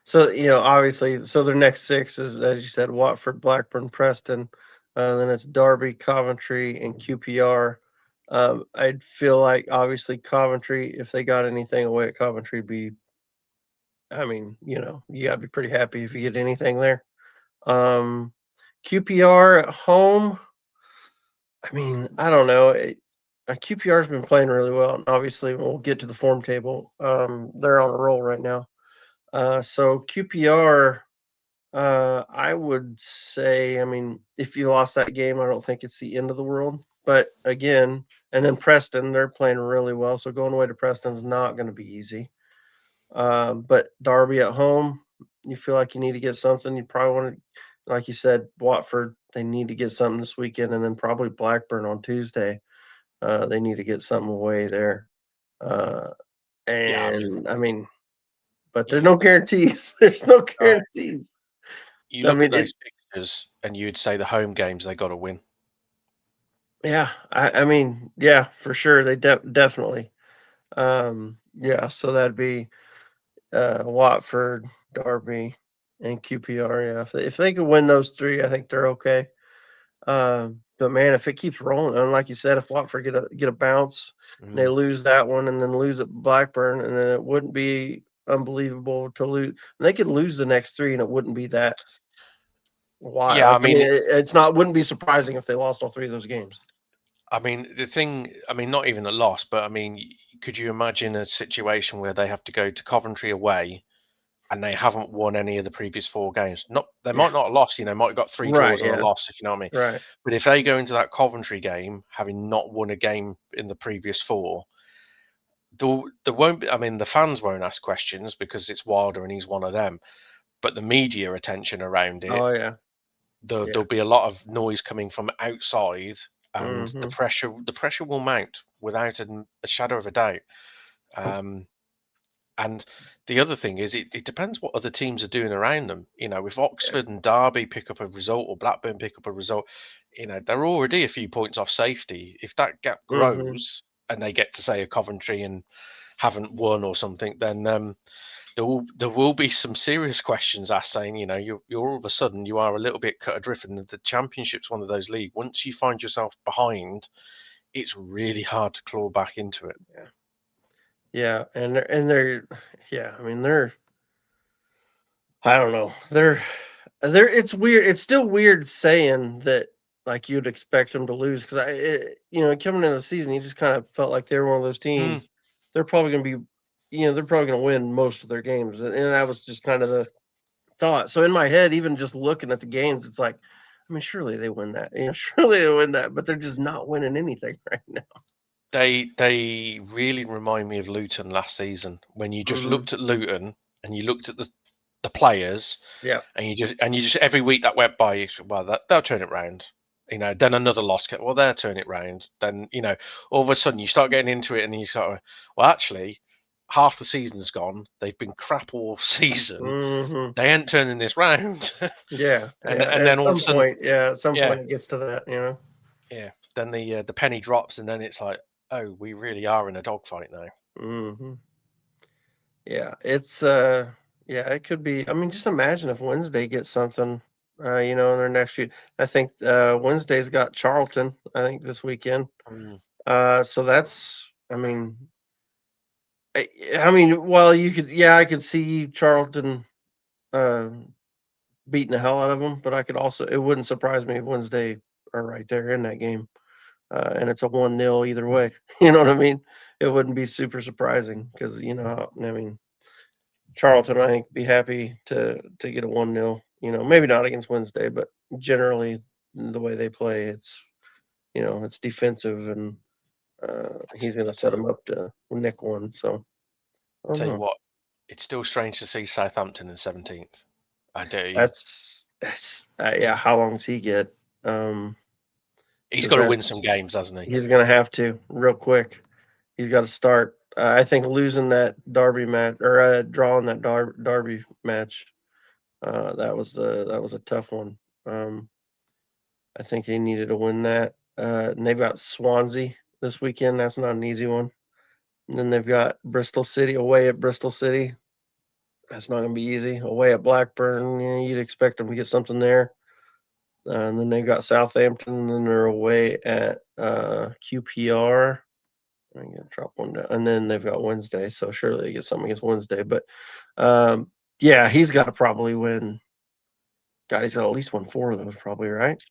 so obviously, so their next 6 is, as you said, Watford, Blackburn, Preston. Then it's Derby, Coventry, and QPR. I'd feel like obviously Coventry, if they got anything away at Coventry, I mean, you gotta be pretty happy if you get anything there. Um, QPR at home. I mean, I don't know. QPR's been playing really well, and obviously we'll get to the form table. They're on a roll right now. So QPR, I would say, I mean, if you lost that game, I don't think it's the end of the world. But again, and then Preston, they're playing really well. So going away to Preston's not going to be easy. But Derby at home, you feel like you need to get something. You probably want to, like you said, Watford, they need to get something this weekend. And then probably Blackburn on Tuesday. They need to get something away there. Uh, Yeah, and I mean, but there's you, no guarantees. There's no no, guarantees. you I look at mean, those fixtures and you'd say the home games they got to win. yeah, I mean, yeah, for sure. They definitely. Yeah, so that'd be Watford, Derby, and QPR. Yeah, if they could win those three, I think they're okay. But man, if it keeps rolling, and like you said, if Watford get a bounce, and they Mm. lose that one, and then lose at Blackburn, and then it wouldn't be unbelievable to lose. They could lose the next three, and it wouldn't be that wild. Yeah, Like, I mean, it's not wouldn't be surprising if they lost all three of those games. the thing, not even a loss, but could you imagine a situation where they have to go to Coventry away and they haven't won any of the previous four games? Not they Yeah. might not have lost, might have got three Right. draws and a Yeah. loss, if you know what I mean. Right. But if they go into that Coventry game having not won a game in the previous four, there won't be, the fans won't ask questions because it's Wilder and he's one of them. But the media attention around it, Oh yeah. there'll Yeah. be a lot of noise coming from outside, and the Hmm. pressure will mount without a shadow of a doubt. Um, and the other thing is, it depends what other teams are doing around them. If Yeah. Oxford and Derby pick up a result or Blackburn pick up a result, they're already a few points off safety. If that gap Hmm. grows and they get to say a Coventry and haven't won or something, then there will be some serious questions asked, saying, you're all of a sudden you are a little bit cut adrift, and the Championship's one of those leagues. Once you find yourself behind, it's really hard to claw back into it. Yeah. Yeah. And they're yeah. I mean they're I don't know. They're it's weird. It's still weird saying that like you'd expect them to lose because coming into the season you just kind of felt like they were one of those Mm, teams. They're probably going to be they're probably going to win most of their games, and that was just kind of the thought. So in my head, even just looking at the games, it's like, I mean, surely they win that. Surely they win that, but they're just not winning anything right now. they really remind me of Luton last season, when you just Hmm. looked at Luton and you looked at the players, Yeah. and you just every week that went by, you said, well, they'll turn it round. Then another loss. Well, they'll turn it round. Then all of a sudden you start getting into it, and you sort of, well, actually, half the season's gone. They've been crap all season. Hmm. They ain't turning this round. Yeah. and Yeah. and then all of a sudden, At some yeah, point, it gets to that. yeah. Then the penny drops, and then it's like, oh, we really are in a dogfight now. Hmm. Yeah. Yeah. It could be. I mean, just imagine if Wednesday gets something. In their next few. I think Wednesday's got Charlton. I think this weekend. Mm. So that's. I mean, well, I could see Charlton uh, beating the hell out of them, but I could also, it wouldn't surprise me if Wednesday are right there in that game, and it's a 1-0 either way. You know what I mean? It wouldn't be super surprising because I mean, Charlton, I think, be happy to get a 1-0. Maybe not against Wednesday, but generally the way they play, it's defensive, and he's going I to set tell you, them up to nick one. So I don't tell you know. what, it's still strange to see Southampton in 17th. I dare you. That's yeah. How long does he get? Um, He's because got to win some that's games, hasn't he? he's gonna have to real quick. He's got to start. I think losing that Derby match or drawing that Derby match, that was a tough one. Um, I think they needed to win that. And they've got Swansea this weekend. That's not an easy one. And then they've got Bristol City away at Bristol City. That's not gonna be easy. Away at Blackburn, yeah, you'd expect them to get something there. And then they've got Southampton, and then they're away at QPR. I'm gonna drop one down, and then they've got Wednesday, so surely they get something against Wednesday. But yeah, he's got to probably win. God, he's got at least won 4 of those, probably, right?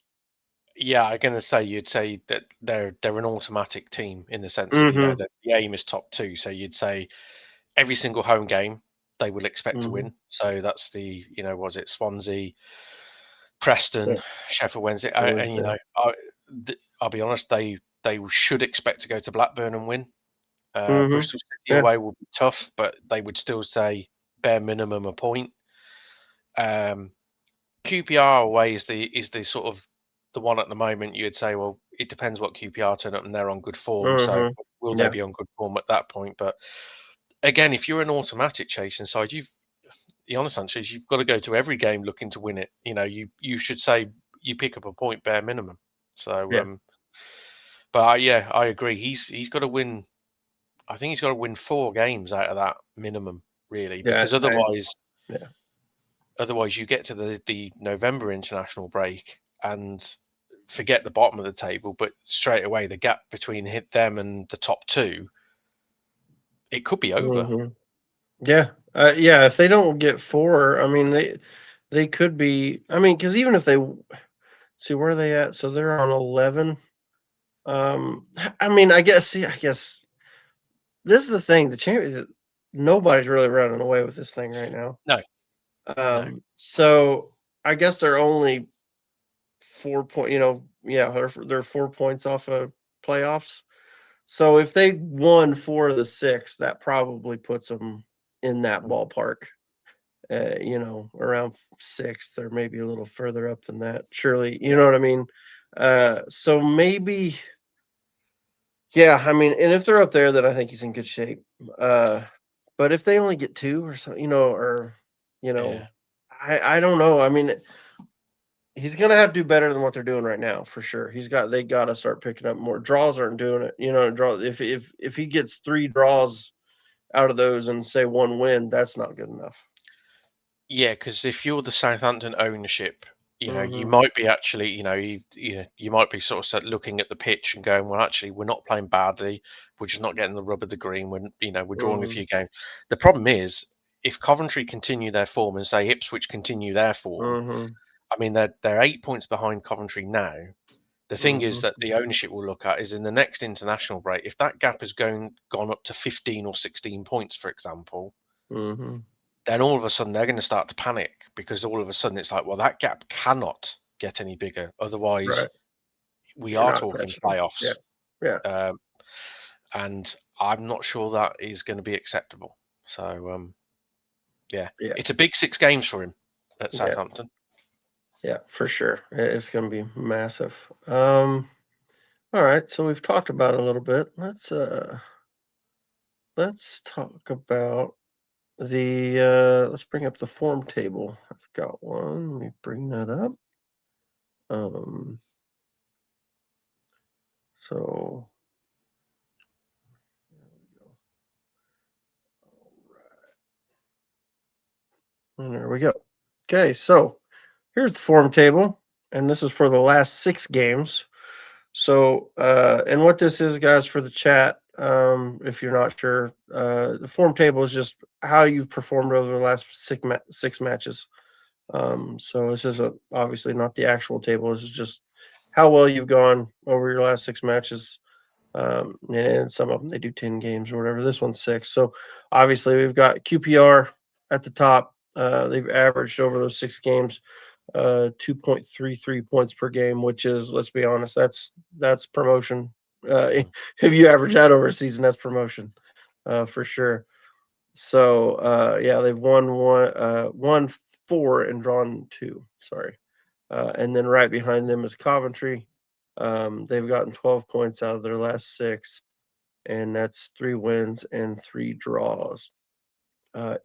Yeah, I'm going to say you'd say that they're an automatic team in the sense of Mm-hmm. that the aim is top 2. So you'd say every single home game they would expect to Mm-hmm. win. So that's the was it Swansea, Yeah, Preston, Sheffield Wednesday, and Wednesday. I'll be honest, they should expect to go to Blackburn and win. Mm-hmm. Bristol City Yeah. away will be tough, but they would still say bare minimum a point. QPR away is the sort of the one at the moment. You'd say, well, it depends what QPR turn up and they're on good form. So will Mm-hmm. they Yeah. be on good form at that point? But again, if you're an automatic chasing side, the honest answer is you've got to go to every game looking to win it. You should say you pick up a point bare minimum. So, Yeah. but yeah, I agree. He's got to win. I think he's got to win 4 games out of that minimum, really, Yeah. because otherwise, Yeah. you get to the November international break and forget the bottom of the table, but straight away the gap between them and the top 2, it could be over. Mm-hmm. Yeah. Yeah. If they don't get 4, I mean they could be. I mean, because even if they see where are they at, so they're on 11. I mean, I guess. See, I guess this is the thing. The champion. Nobody's really running away with this thing right now. No, no. So I guess they're only 4 point. Yeah, they're 4 points off of playoffs. So if they won 4 of the 6, that probably puts them in that ballpark. Around 6th or maybe a little further up than that. Surely, you know what I mean. So maybe, yeah. I mean, and if they're up there, then I think he's in good shape. But if they only get 2 or so, you know, Yeah. I don't know. I mean, he's gonna have to do better than what they're doing right now for sure. They got to start picking up more draws. Aren't doing it. Draw if he gets 3 draws out of those and say 1 win, that's not good enough. Yeah, because if you're the Southampton ownership, you Mm-hmm. might be actually, you might be sort of looking at the pitch and going, well, actually, we're not playing badly. We're just not getting the rub of the green. We're drawing a Mm-hmm. few games. The problem is, if Coventry continue their form and say Ipswich continue their form, Mm-hmm. I mean, they're 8 points behind Coventry now. The thing is Mm-hmm. that the ownership will look at is in the next international break, if that gap has gone up to 15 or 16 points, for example, Mm-hmm. then all of a sudden they're going to start to panic because all of a sudden it's like, well, that gap cannot get any bigger. Otherwise, Right. we You're are not talking catching them. playoffs. Yeah. Yeah. Um, and I'm not sure that is going to be acceptable. So, yeah, Yeah. it's a big 6 games for him at Yeah. Southampton. Yeah. For sure. It's going to be massive. All right. So we've talked about it a little bit. Let's talk about let's bring up the form table. I've got one. Let me bring that up. Um, so there we go. And there we go. Okay, so here's the form table, and this is for the last 6 games. So, and what this is, guys, for the chat, if you're not sure, the form table is just how you've performed over the last 6 matches. So this isn't obviously not the actual table. This is just how well you've gone over your last 6 matches. And some of them they do 10 games or whatever. This one's 6. So obviously we've got QPR at the top. They've averaged over those 6 games 2.33 points per game, which is, let's be honest, that's promotion. Mm. If you average that over a season, that's promotion for sure. So yeah, they've won 4 and drawn 2. Sorry, and then right behind them is Coventry. They've gotten 12 points out of their last 6, and that's 3 wins and 3 draws.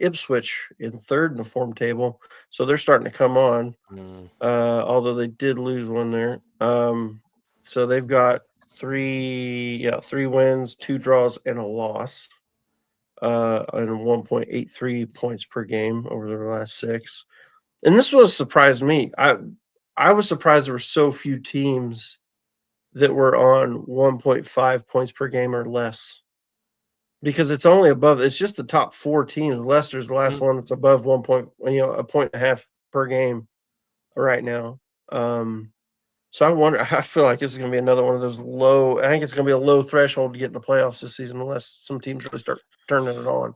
Ipswich in third in the form table, so they're starting to come on. Mm. Although they did lose one there. So they've got 3 wins, 2 draws, and a loss. And 1.83 points per game over their last 6. And this was surprised me. I was surprised there were so few teams that were on 1.5 points per game or less. Because it's only above. It's just the top 4 teams. Leicester's the last Mm. one that's above 1 point. A point and a half per game right now. So I wonder. I feel like this is going to be another one of those low. I think it's going to be a low threshold to get in the playoffs this season, unless some teams really start turning it on.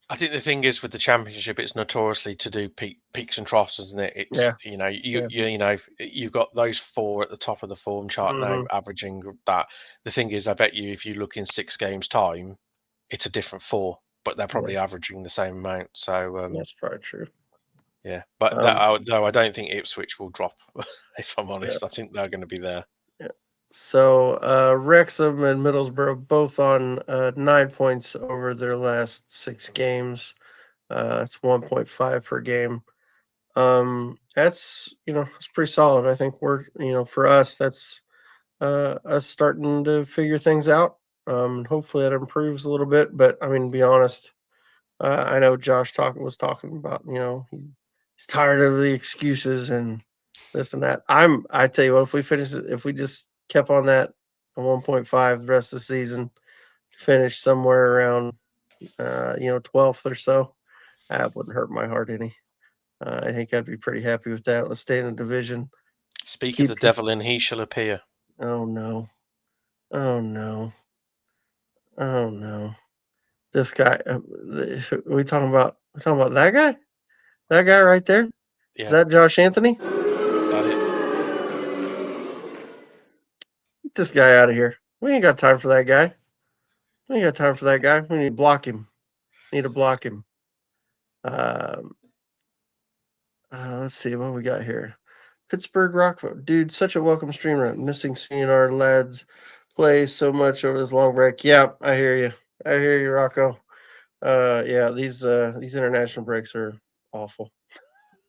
I think the thing is with the championship, it's notoriously to do peaks and troughs, isn't it? It's Yeah. you've got those 4 at the top of the form chart now, Mm-hmm. averaging that. The thing is, I bet you if you look in 6 games time, it's a different 4, but they're Yeah, probably averaging the same amount. So that's probably true. yeah, but Um, though I don't think Ipswich will drop. If I'm yeah, honest, I think they're going to be there. yeah. So Wrexham and Middlesbrough both on 9 points over their last 6 games. That's 1.5 per game. That's it's pretty solid. I think we're for us that's us starting to figure things out. Hopefully that improves a little bit. But I mean, to be honest, I know Josh was talking about he's tired of the excuses and this and that. I tell you what, if we just kept on that 1.5 the rest of the season, finish somewhere around 12th or so, that wouldn't hurt my heart any. I think I'd be pretty happy with that. Let's stay in the division. Speak of Keep. the devil, and he shall appear. Oh no. Oh no. Oh no. This guy. We talking about? We talking about that guy? That guy right there? Is Yeah, that Josh Anthony? that it. Get this guy out of here. We ain't got time for that guy. We ain't got time for that guy. We need to block him. Need to block him. Um, let's see what we got here. Pittsburgh Rockville. Dude, such a welcome streamer. Missing seeing our lads play so much over this long break. Yeah, I hear you. I hear you, Rocco. Yeah, these international breaks are awful.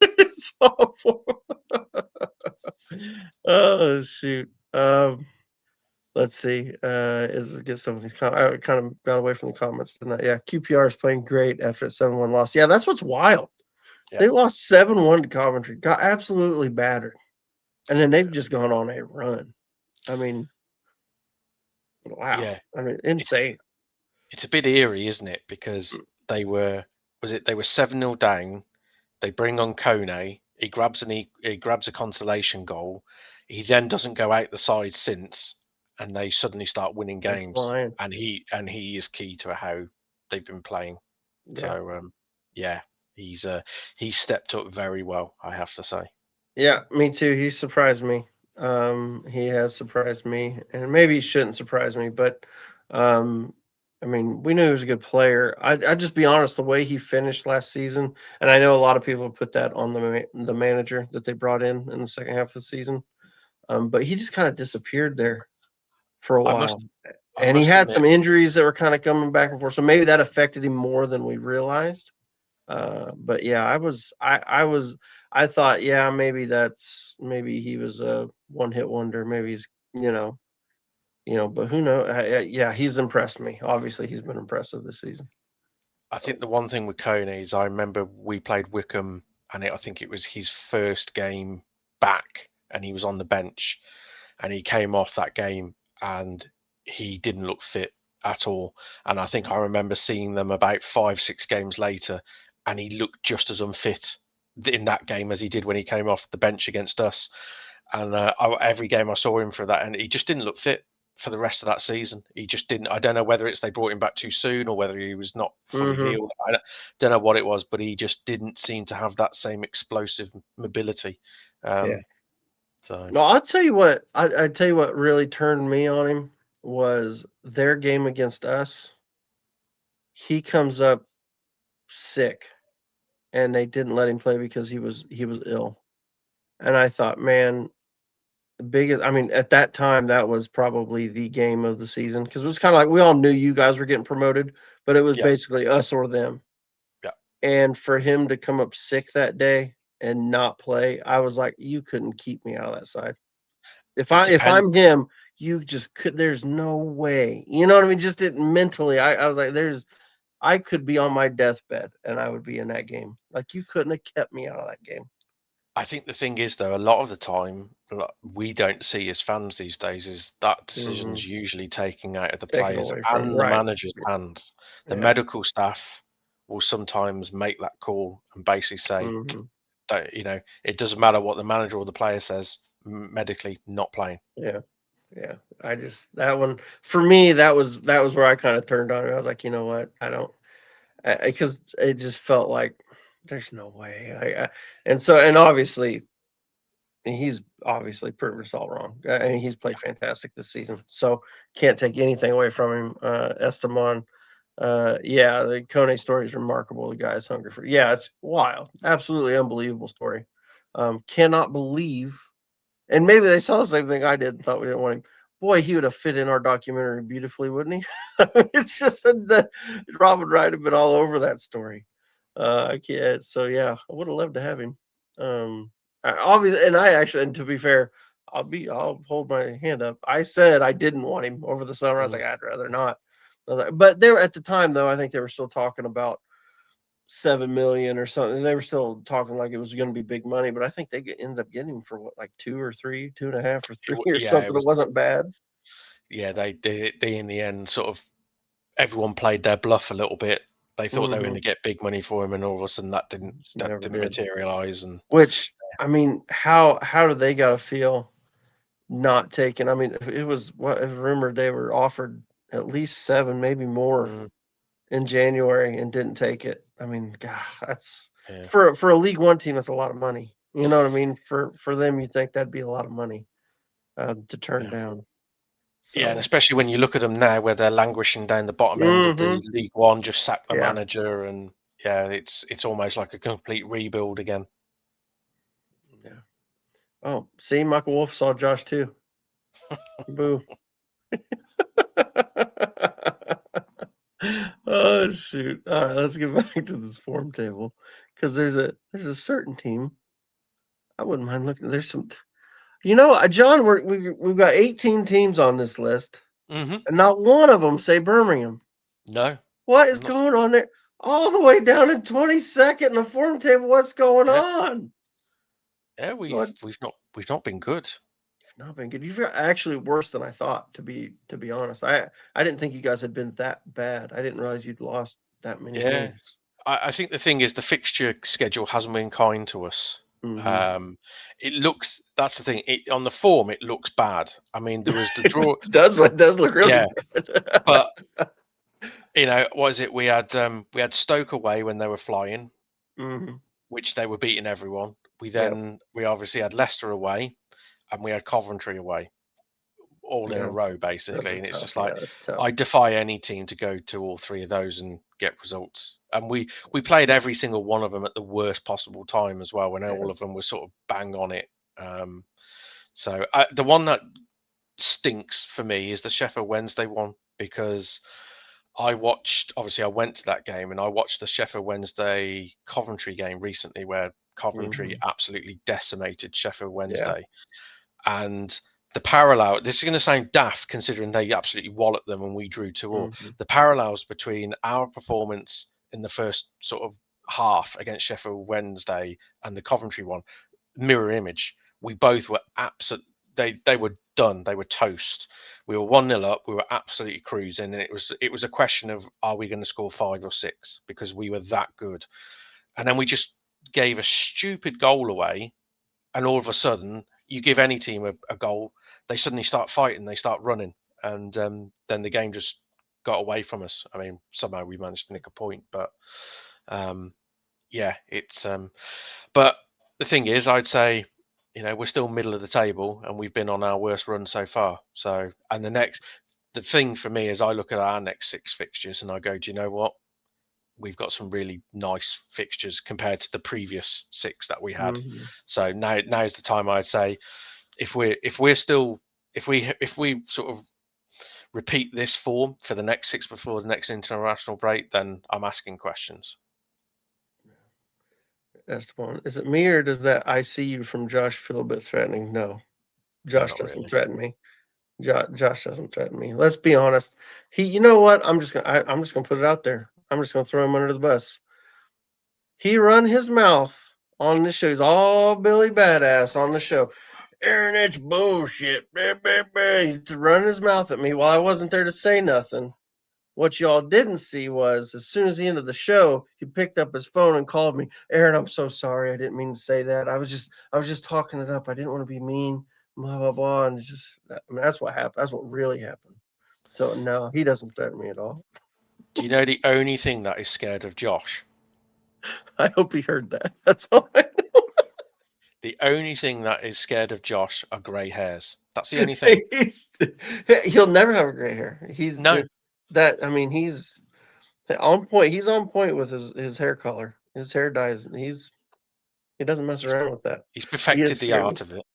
It's awful. Oh shoot. Let's see. Get some of these. I kind of got away from the comments tonight. Yeah, QPR is playing great after a 7-1 loss. Yeah, that's what's wild. Yeah. They lost 7-1 to Coventry. Got absolutely battered, and then they've just gone on a run. I mean, wow. Yeah, I mean, it's insane. it's a bit eerie, isn't it? Because they were 7-0 down. They bring on Kone. He grabs a consolation goal. He then doesn't go out the side since, and they suddenly start winning They're games. flying. And he is key to how they've been playing. Yeah. So yeah, he's stepped up very well, I have to say. Yeah, me too. He surprised me. He has surprised me, and maybe he shouldn't surprise me, but um, I mean, we knew he was a good player. I just be honest, the way he finished last season, and I know a lot of people put that on the manager that they brought in the second half of the season. But he just kind of disappeared there for a I while, must I and he must had admit, some injuries that were kind of coming back and forth. So maybe that affected him more than we realized. But yeah, I thought, yeah, maybe he was a one hit wonder. Maybe he's, but who knows? Yeah, he's impressed me. Obviously, he's been impressive this season. I think the one thing with Coney is I remember we played Wickham, and I think it was his first game back, and he was on the bench, and he came off that game, and he didn't look fit at all. And I think I remember seeing them about 5, 6 games later, and he looked just as unfit in that game as he did when he came off the bench against us. And every game I saw him for that, and he just didn't look fit for the rest of that season. He just didn't. I don't know whether it's they brought him back too soon or whether he was not fully Mm-hmm. healed. I don't know what it was, but he just didn't seem to have that same explosive mobility. Yeah. So No, I'll tell you what. I tell you what really turned me on him was their game against us. He comes up sick, and they didn't let him play because he was ill. And I thought, man, the biggest. I mean, at that time, that was probably the game of the season because it was kind of like we all knew you guys were getting promoted, but it was yeah, basically us or them. yeah. And for him to come up sick that day and not play, I was like, you couldn't keep me out of that side. It If depends. I'm him, you just could. There's no way. You know what I mean? Just it mentally. I was like, I could be on my deathbed and I would be in that game. Like you couldn't have kept me out of that game. I think the thing is, though, a lot of the time, we don't see as fans these days is that decision's usually taken out of the Take it players away from and the right. manager's hands. The Yeah. medical staff will sometimes make that call and basically say, Mhm. don't, it doesn't matter what the manager or the player says, medically not playing. Yeah. Yeah. I just that one for me that was where I kind of turned on it. I was like, you know what? I don't because it just felt like there's no way. And obviously he's obviously proven us all wrong. I mean, he's played fantastic this season, so can't take anything away from him. Esteban, yeah, the Kone story is remarkable. The guy's hungry for, yeah, it's wild, absolutely unbelievable story. Cannot believe, and maybe they saw the same thing I did and thought we didn't want him. Boy, he would have fit in our documentary beautifully, wouldn't he? It's just that Robin Wright have been all over that story. I can't. So yeah, I would have loved to have him. Obviously, and I actually, and to be fair, I'll hold my hand up. I said I didn't want him over the summer. I was Mm. like, I'd rather not. But they were at the time though. I think they were still talking about 7 million or something. They were still talking like it was going to be big money. But I think they ended up getting him for what, like 2 or 3, 2.5 or three or Yeah, it something. It was. wasn't bad. Yeah, they in the end sort of everyone played their bluff a little bit. They thought they were going Hmm. to get big money for him, and all of a sudden Just never did. materialize. And Which I mean, how do they got to feel not taken? I mean, it was what it was rumored they were offered at least 7, maybe more mm, in January and didn't take it. I mean, God, that's yeah, for a League One team. That's a lot of money. You know what I mean? For them, you think that'd be a lot of money to turn yeah. down. Yeah, and So, especially when you look at them now, where they're languishing down the bottom end of hmm, the League One, just sack the yeah, manager, and yeah, it's almost like a complete rebuild again. yeah. Oh, see, Michael Wolff saw Josh too. Boo. Oh shoot! All right, let's get back to this form table because there's a certain team I wouldn't mind looking. There's some, John. We've got 18 teams on this list, Hmm. and not one of them say Birmingham. No, What is I'm not. going on there? All the way down in 22nd in the form table. What's going Yeah, on? yeah, What? we've not been good. You've not been good. You've got actually worse than I thought. To be honest, I didn't think you guys had been that bad. I didn't realize you'd lost that many Yeah, games. I think the thing is the fixture schedule hasn't been kind to us. Hmm. It looks that's the thing. On the form, it looks bad. I mean, there was the draw. It does look really Yeah, good. but what is it? We had Stoke away when they were flying, Hmm. which they were beating everyone. Yep. We obviously had Leicester away, and we had Coventry away, all in a Yeah. row Those basically. are And it's tough. just Yeah, like that's tough. I defy any team to go to all three of those and get results. And we played every single one of them at the worst possible time as well, when Yeah. all of them were sort of bang on it. Um, the one that stinks for me is the Sheffield Wednesday one, because I went to that game and I watched the Sheffield Wednesday Coventry game recently, where Coventry Hmm. absolutely decimated Sheffield Yeah. Wednesday. And the parallel, this is going to sound daft considering they absolutely walloped them and we drew 2-2. Hmm. The parallels between our performance in the first sort of half against Sheffield Wednesday and the Coventry one, mirror image. We both were absolute. They were done. They were toast. We were 1-0 up. We were absolutely cruising, and it was a question of, are we going to score 5 or 6, because we were that good. And then we just gave a stupid goal away, and all of a sudden, you give any team a goal, they suddenly start fighting, they start running, and then the game just got away from us. I mean, somehow we managed to nick a point, but um, yeah, it's but the thing is, I'd say, we're still middle of the table and we've been on our worst run so far. So, and the thing for me is I look at our next 6 fixtures and I go, do you know what? We've got some really nice fixtures compared to the previous 6 that we had. Hmm. So now's the time, I'd say, if we're still if we sort of repeat this form for the next 6 before the next international break, then I'm asking questions. That's the one. Is it me or does that I see you from Josh feel a bit threatening? No, No, Josh not doesn't really. threaten me. Josh doesn't threaten me. Let's be honest. You know what? I'm just gonna put it out there. I'm just gonna throw him under the bus. He run his mouth on the show. He's all Billy Badass on the show. Aaron, that's bullshit. He's running his mouth at me while I wasn't there to say nothing. What y'all didn't see was as soon as he ended the show, he picked up his phone and called me. Aaron, I'm so sorry. I didn't mean to say that. I was just talking it up. I didn't want to be mean. Blah blah blah. And that's what happened. That's what really happened. So no, he doesn't threaten me at all. Do you know the only thing that is scared of Josh? I hope he heard that. That's all. The only thing that is scared of Josh are grey hairs. That's the only thing. He'll never have gray hair. No, He's on point. He's on point with his hair color. His hair dyes. He doesn't mess he's, around with that. he's He perfected is the scary. art of it.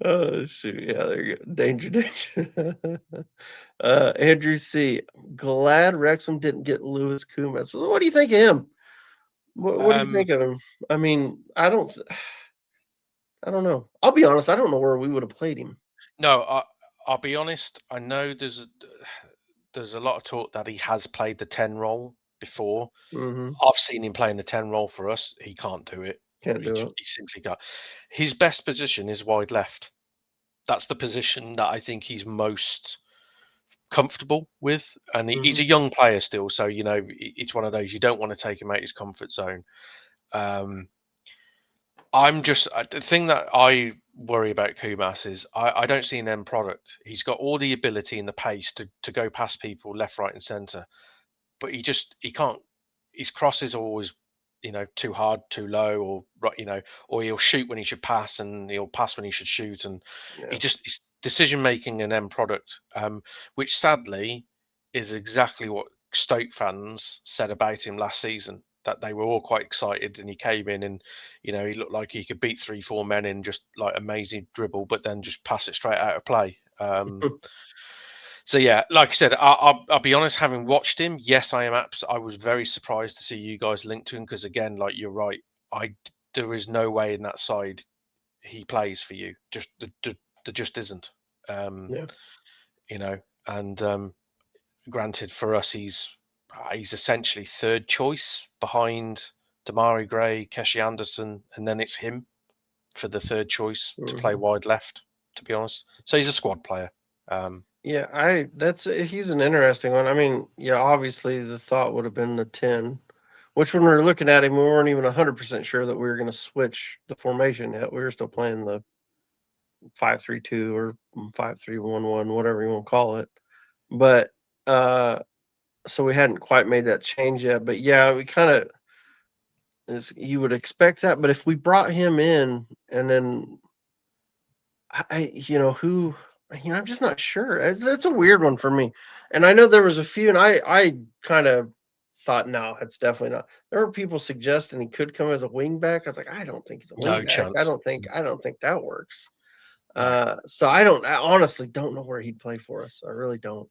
Oh shoot! Yeah, there you go. Danger. Andrew C. Glad Wrexham didn't get Lewis Kumas. What do you think of him? What do you think of him? I mean, I don't know. I'll be honest. I don't know where we would have played him. No, I'll be honest. I know there's a lot of talk that he has played the 10 role before. Mm-hmm. I've seen him playing the 10 role for us. He can't do it. Can't do it. He simply can't. His best position is wide left. That's the position that I think he's most comfortable with. And he's a young player still. So, you know, it's one of those, you don't want to take him out his comfort zone. The thing that I worry about Kumas is I don't see an end product. He's got all the ability and the pace to go past people left, right, and centre, but he can't. His crosses are always, you know, too hard, too low, or right, you know, or he'll shoot when he should pass and he'll pass when he should shoot, and his decision making and end product, which sadly is exactly what Stoke fans said about him last season. That they were all quite excited, and he came in and, you know, he looked like he could beat 3-4 men in just like amazing dribble, but then just pass it straight out of play. So yeah, like I said, I'll be honest. Having watched him, yes, I was very surprised to see you guys linked to him because again, like you're right, there is no way in that side he plays for you. Just there just isn't. You know, and granted, for us, he's essentially third choice behind Damari Gray, Keshi Anderson, and then it's him for the third choice to play wide left. To be honest, so he's a squad player. Yeah, he's an interesting one. I mean, yeah, obviously the thought would have been the 10, which when we were looking at him, we weren't even 100% sure that we were going to switch the formation yet. We were still playing the 5-3-2 or 5-3-1-1, whatever you want to call it. But so we hadn't quite made that change yet. But yeah, we kind of, you would expect that. But if we brought him in and then I'm just not sure. It's a weird one for me. And I know there was a few, and I kind of thought, no, it's definitely not. There were people suggesting he could come as a wing back. I was like, I don't think he's a wing No back. chance. I don't think that works. No. So I honestly don't know where he'd play for us. I really don't.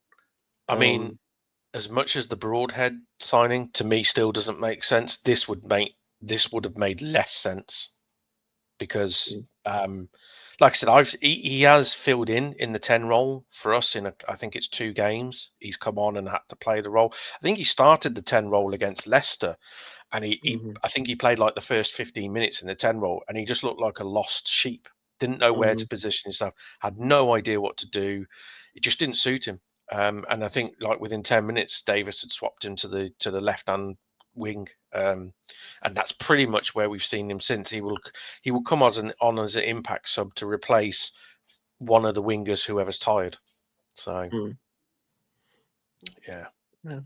I mean, as much as the Broadhead signing to me still doesn't make sense, this would have made less sense because, like I said, he has filled in the 10 role for us in I think it's 2 games. He's come on and had to play the role. I think he started the 10 role against Leicester, and I think he played like the first 15 minutes in the 10 role, and he just looked like a lost sheep. Didn't know where to position himself. Had no idea what to do. It just didn't suit him. And I think like within 10 minutes, Davis had swapped him to the left hand wing, and that's pretty much where we've seen him since. He will come on as an impact sub to replace one of the wingers whoever's tired. So yeah,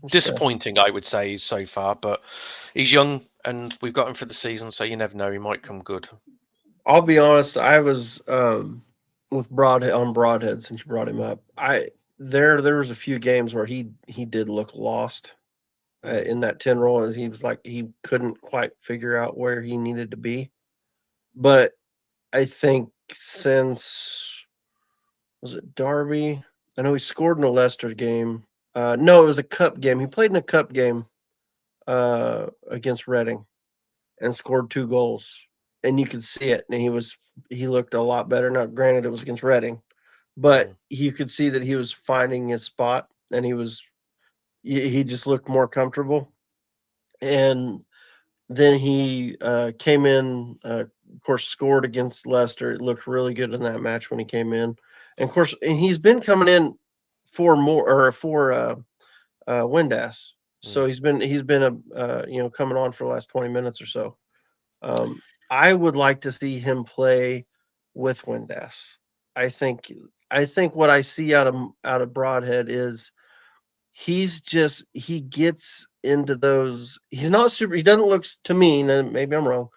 disappointing I would say so far, but he's young and we've got him for the season, so you never know, he might come good. I'll be honest, I was with Broadhead since you brought him up. There was a few games where he did look lost in that 10 role, and he was like he couldn't quite figure out where he needed to be. But I think since, was it Derby? I know he scored in a Leicester game. No, it was a cup game. He played in a cup game against Reading and scored 2 goals. And you could see it. And he looked a lot better. Now, granted, it was against Reading, but you could see that he was finding his spot, and he just looked more comfortable. And Then he came in, of course, scored against Leicester. It looked really good in that match when he came in, and of course, and he's been coming in for Windass. So he's been coming on for the last 20 minutes or so. I would like to see him play with Windass. I think I think what I see out of Broadhead is he gets into those. He's not super. He doesn't look to me, and maybe I'm wrong,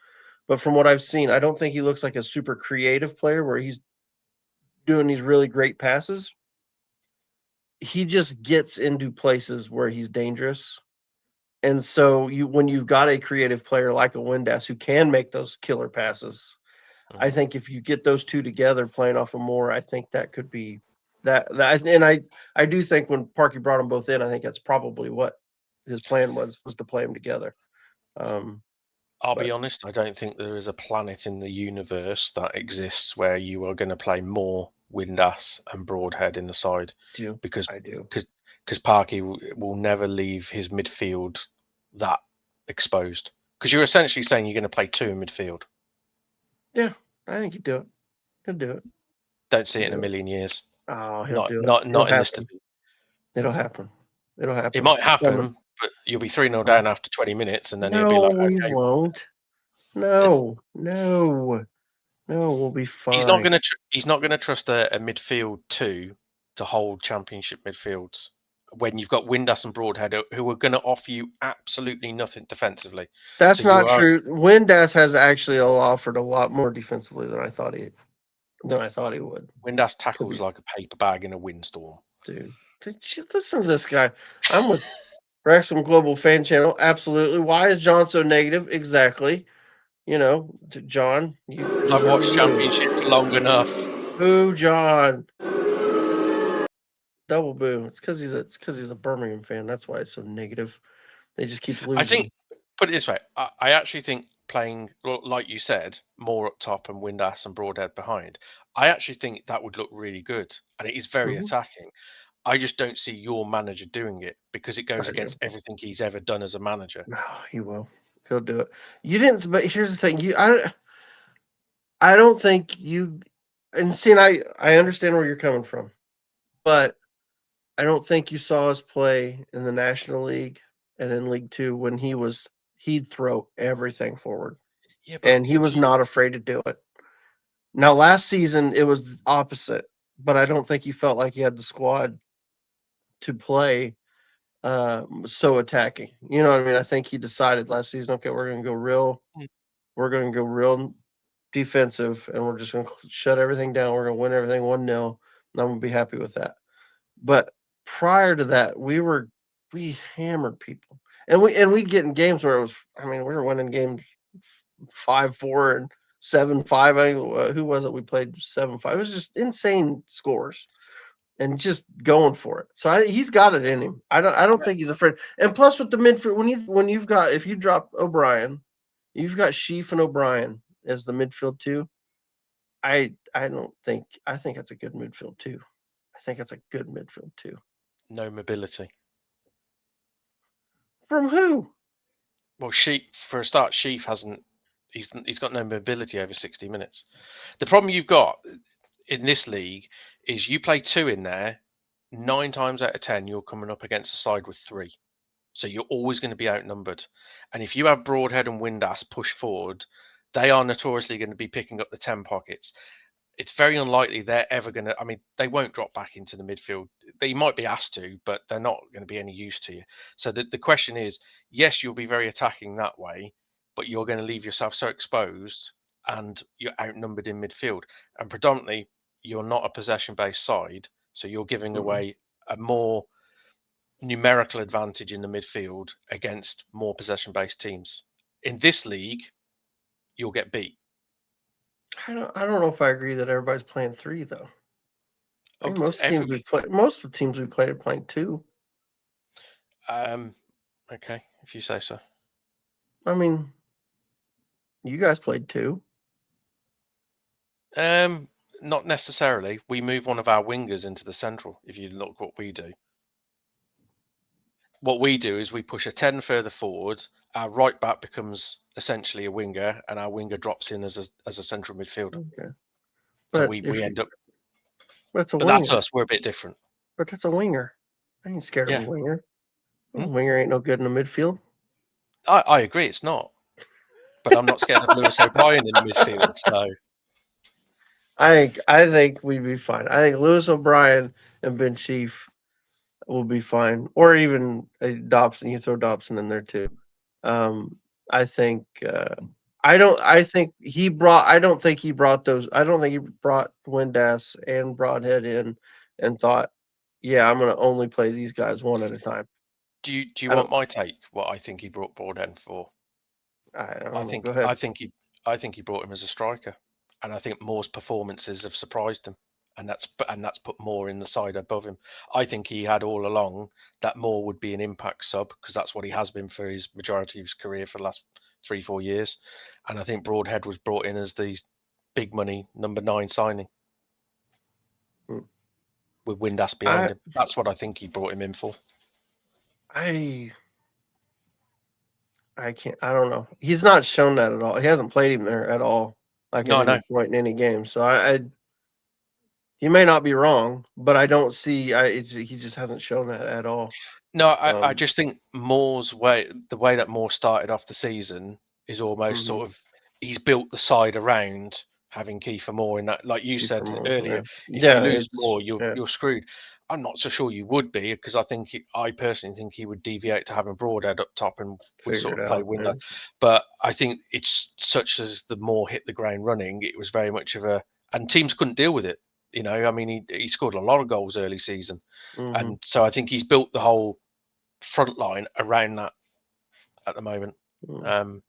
but from what I've seen, I don't think he looks like a super creative player where he's doing these really great passes. He just gets into places where he's dangerous. And so when you've got a creative player like a Windass who can make those killer passes, I think if you get those two together playing off of more, I think that could be that. And I do think when Parky brought them both in, I think that's probably what his plan was to play them together. I'll be But honest, I don't think there is a planet in the universe that exists where you are going to play more Windass and Broadhead in the side do because I do? because Parky will never leave his midfield that exposed. Because you're essentially saying you're going to play two in midfield. Yeah, I think he'd do it. He'll do it. Don't see it He'll in a do it. million years. Oh, he'll Not do it. not It'll not in this happen. division. It'll happen. It'll It happen. might It's coming. happen, but you'll be 3-0 down after 20 minutes, and then it'll be like, No, we okay, won't. No, no, no. We'll be he's not fine. going to he's not going to trust a midfield two to hold championship midfields when you've got Windass and Broadhead who are going to offer you absolutely nothing defensively. So That's you not are true. Windass has actually offered a lot more defensively than I thought he would. Windass To tackles be like a paper bag in a windstorm. dude, listen to this guy. I'm with Wrexham Global Fan Channel. Absolutely. Why is John so negative? Exactly. John, I've watched boo, championship for long enough. boo, John. Double boo. It's because he's a Birmingham fan. That's why it's so negative. They just keep I think, losing. put it this way, I actually think playing, like you said, more up top and Windass and Broadhead behind, I actually think that would look really good. And it is very Mhm. attacking. I just don't see your manager doing it because it goes I do. against everything he's ever done as a manager. No, he will. He'll do it. You didn't. But here's the thing. I don't think you. And see, and I understand where you're coming from, but I don't think you saw us play in the National League and in League Two when he'd throw everything forward, Yeah, but and he was not afraid to do it. Now, last season it was opposite, but I don't think he felt like he had the squad to play so attacking. You know what I mean? I think he decided last season, okay, we're going to go real defensive, and we're just going to shut everything down. We're going to win everything 1-0, and I'm going to be happy with that. But prior to that, we hammered people, and we'd get in games where it was. I mean, we were winning games 5-4 and 7-5. Who was it? We played 7-5. It was just insane scores and just going for it. So he's got it in him. I don't think he's afraid. And plus, with the midfield, if you drop O'Brien, you've got Sheaf and O'Brien as the midfield too. I think that's a good midfield too. I think that's a good midfield too. no mobility. From who? Well, for a start, Sheaf hasn't. He's got no mobility over 60 minutes. The problem you've got in this league is you play two in there, 9 times out of 10, you're coming up against a side with three. So you're always going to be outnumbered. And if you have Broadhead and Windass push forward, they are notoriously going to be picking up the 10 pockets. It's very unlikely they're ever going to. I mean, they won't drop back into the midfield. They might be asked to, but they're not going to be any use to you. So the question is, yes, you'll be very attacking that way, but you're going to leave yourself so exposed and you're outnumbered in midfield. And predominantly, you're not a possession based side. So you're giving Mm-mm. away a more numerical advantage in the midfield against more possession based teams. In this league, you'll get beat. I don't know if I agree that everybody's playing three though. I Oh, think every most of the teams we played are playing two. um, okay, if you say so. I mean, you guys played two. Um, Not necessarily. We move one of our wingers into the central. If you look what we do, what we do is we push a 10 further forward. Our right back becomes essentially a winger, and our winger drops in as a central midfielder. Okay. So But we end up. that's a But that's winger. us. We're a bit different. But that's a winger. I ain't scared of a Yeah. winger. A Hmm? winger ain't no good in the midfield. I agree. It's not. But I'm not scared of Lewis O'Brien in the midfield. So I think we'd be fine. I think Lewis O'Brien and Ben Chief will be fine, or even Dobson. You throw Dobson in there too. I think. I don't. I think he brought. I don't think he brought those. I don't think he brought Windass and Broadhead in and thought, yeah, I'm going to only play these guys one at a time. do you I want don't. my take? What I think he brought Broadhead for? I don't I know. Go think ahead. I think he brought him as a striker, and I think Moore's performances have surprised him, and that's put Moore in the side above him. I think he had all along that Moore would be an impact sub because that's what he has been for his majority of his career for the last 3-4 years, and I think Broadhead was brought in as the big money number 9 signing Hmm. with Windass behind him. That's what I think he brought him in for. I can't. I don't know. He's not shown that at all. He hasn't played him there at all, like at No, any no. point in any game. So he may not be wrong, but I don't see. He just hasn't shown that at all. No, I Um, just think Moore's way, the way that Moore started off the season is almost mhm. sort of he's built the side around having Kiefer Moore in that. Like you Kiefer said Moore, earlier, yeah, if you yeah. lose It's Moore, you're yeah, you're screwed. I'm not so sure you would be because I think I personally think he would deviate to having Broadhead up top and we figure sort it of play out. Yeah. winger. But I think it's such as the Moore hit the ground running, it was very much of a and teams couldn't deal with it. You know, I mean, he scored a lot of goals early season, Hmm. and so I think he's built the whole front line around that at the moment. Mm. Um,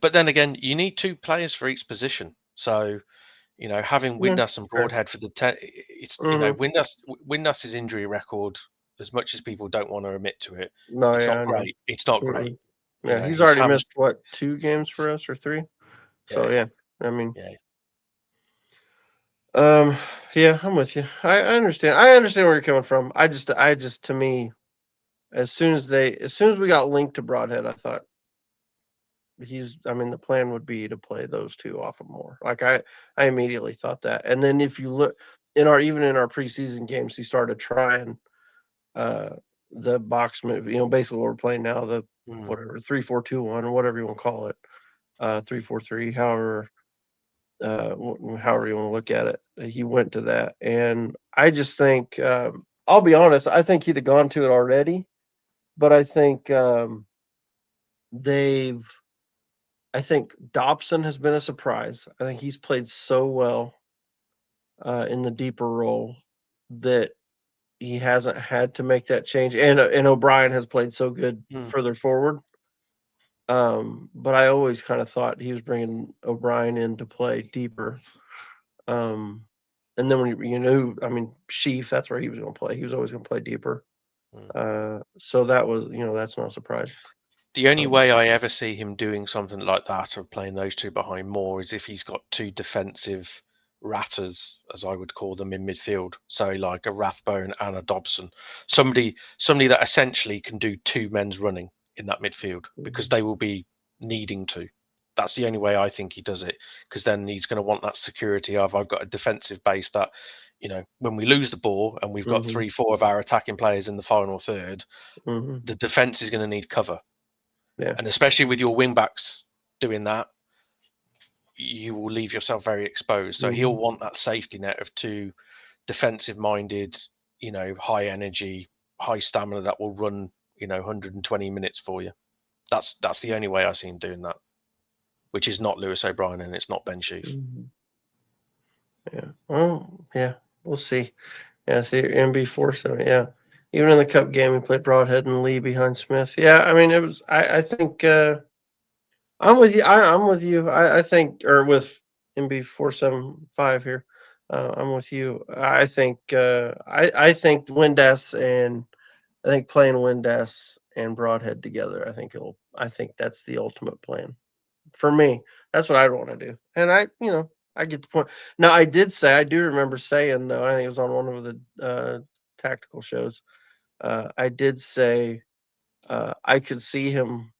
but then again, you need 2 players for each position. So having Yeah, Windass and sure. Broadhead for the it's Hmm. Windus's injury record, as much as people don't want to admit to it, No, it's yeah, not I know. great. It's not great. Mm-mm. Yeah, he's He's already having missed what 2 games for us or 3. So yeah, yeah, I mean, yeah. um, yeah, I'm with you. I understand. I understand where you're coming from. I just to me, as soon as we got linked to Broadhead, I thought I mean, the plan would be to play those 2 off of more. Like I immediately thought that. And then if you look even in our preseason games, he started trying uh the box move, basically what we're playing now, the Mm. whatever 3-4-2-1 or whatever you want to call it. 3-4-3, however you want to look at it. He went to that. And I just think I'll be honest, I think he'd have gone to it already, but they've I think Dobson has been a surprise. I think he's played so well in the deeper role that he hasn't had to make that change. And O'Brien has played so good Mm. further forward. But I always kind of thought he was bringing O'Brien in to play deeper. Um, and then when I mean, Sheaf, that's where he was going to play. He was always going to play deeper. Mm. So that was, that's no surprise. The only Um, way I ever see him doing something like that, of playing those 2 behind Moore, is if he's got 2 defensive ratters, as I would call them, in midfield. So like a Rathbone and a Dobson, somebody that essentially can do 2 men's running in that midfield because mhm, they will be needing to. That's the only way I think he does it because then he's going to want that security of I've got a defensive base that, when we lose the ball and we've got mhm, 3-4 of our attacking players in the final third, mhm, the defense is going to need cover, yeah. and especially with your wing backs doing that, you will leave yourself very exposed. So he'll Mhm, want that safety net of 2 defensive minded, high energy, high stamina that will run, 120 minutes for you. That's the only way I see him doing that, which is not Lewis O'Brien and it's not Ben Sheaf. mhm. Yeah. Well, yeah. We'll see. Yeah. See, MB 47. Yeah. Even in the cup game, we played Broadhead and Lee behind Smith. Yeah. I mean, it was. I think. I'm with you. I'm with you. I think, or with MB 475 here. I'm with you. I think. I think Windass and I think playing Windass and Broadhead together. I think that's the ultimate plan for me. That's what I'd want to do. And I get the point. Now, I do remember saying though. I think it was on one of the tactical shows. I did say I could see him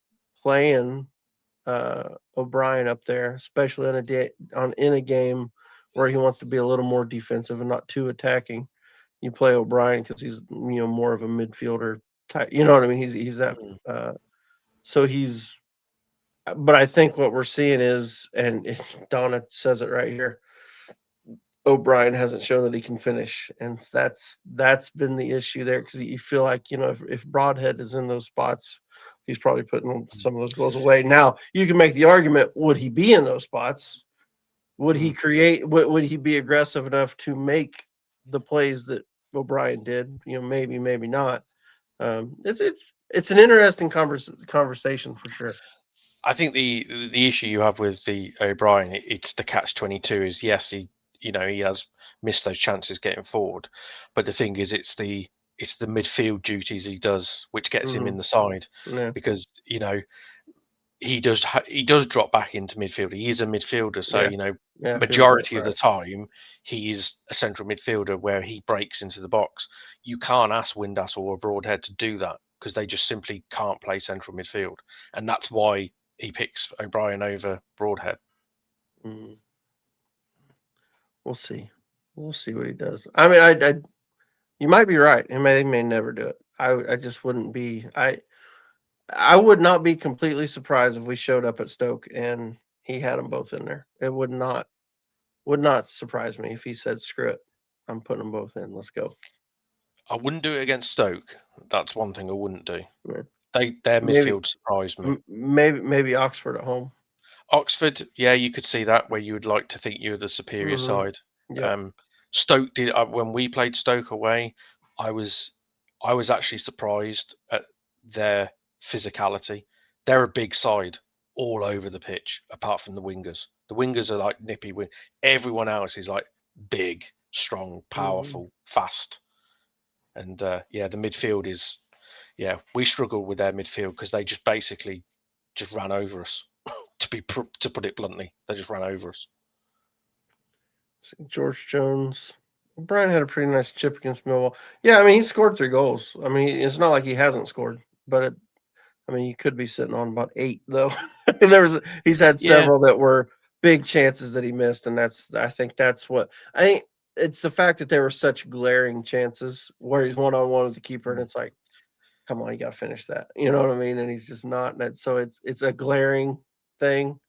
playing O'Brien up there, especially in a game where he wants to be a little more defensive and not too attacking. You play O'Brien because he's more of a midfielder type. You know what I mean? He's that. Mm. So he's. But I think what we're seeing is, and Donna says it right here. O'Brien hasn't shown that he can finish, and that's been the issue there because you feel like if Broadhead is in those spots, he's probably putting some of those goals away. Now you can make the argument: would he be in those spots? Would he create? Would he be aggressive enough to make the plays that O'Brien did? Maybe, maybe not. It's an interesting conversation for sure. I think the issue you have with the O'Brien, it's the catch-22 is yes, he has missed those chances getting forward, but the thing is, it's the midfield duties he does which gets him in the side, Yeah, because he does drop back into midfield. He is a midfielder, so yeah, you're majority of the right. time he is a central midfielder where he breaks into the box. You can't ask Windass or Broadhead to do that because they just simply can't play central midfield, and that's why he picks O'Brien over Broadhead. Mm. We'll see. We'll see what he does. I mean, you might be right. He may never do it. I just wouldn't be. I would not be completely surprised if we showed up at Stoke and he had them both in there. It would not surprise me if he said, "Screw it, I'm putting them both in. Let's go." I wouldn't do it against Stoke. That's one thing I wouldn't do. Yeah. Their Maybe midfield surprised me. maybe Oxford at home. Oxford, yeah, you could see that where you would like to think you're the superior Hmm. side. Yep. Stoke did when we played Stoke away. I was I was actually surprised at their physicality. They're a big side all over the pitch, apart from the wingers. The wingers are like nippy. Everyone else is like big, strong, Hmm. powerful, fast, and yeah, the midfield is yeah. We struggle with their midfield because they just basically just ran over us. To put it bluntly, they just ran over us. George Jones. Brian had a pretty nice chip against Millwall. Yeah, I mean he scored 3 goals. I mean it's not like he hasn't scored, but I mean, you could be sitting on about 8 though. He's had Yeah. several that were big chances that he missed, and I think that's what I think. It's the fact that there were such glaring chances where he's one on one with the keeper, and Mm, it's like, come on, you got to finish that. You know what I mean? And he's just not. And so it's a glaring thing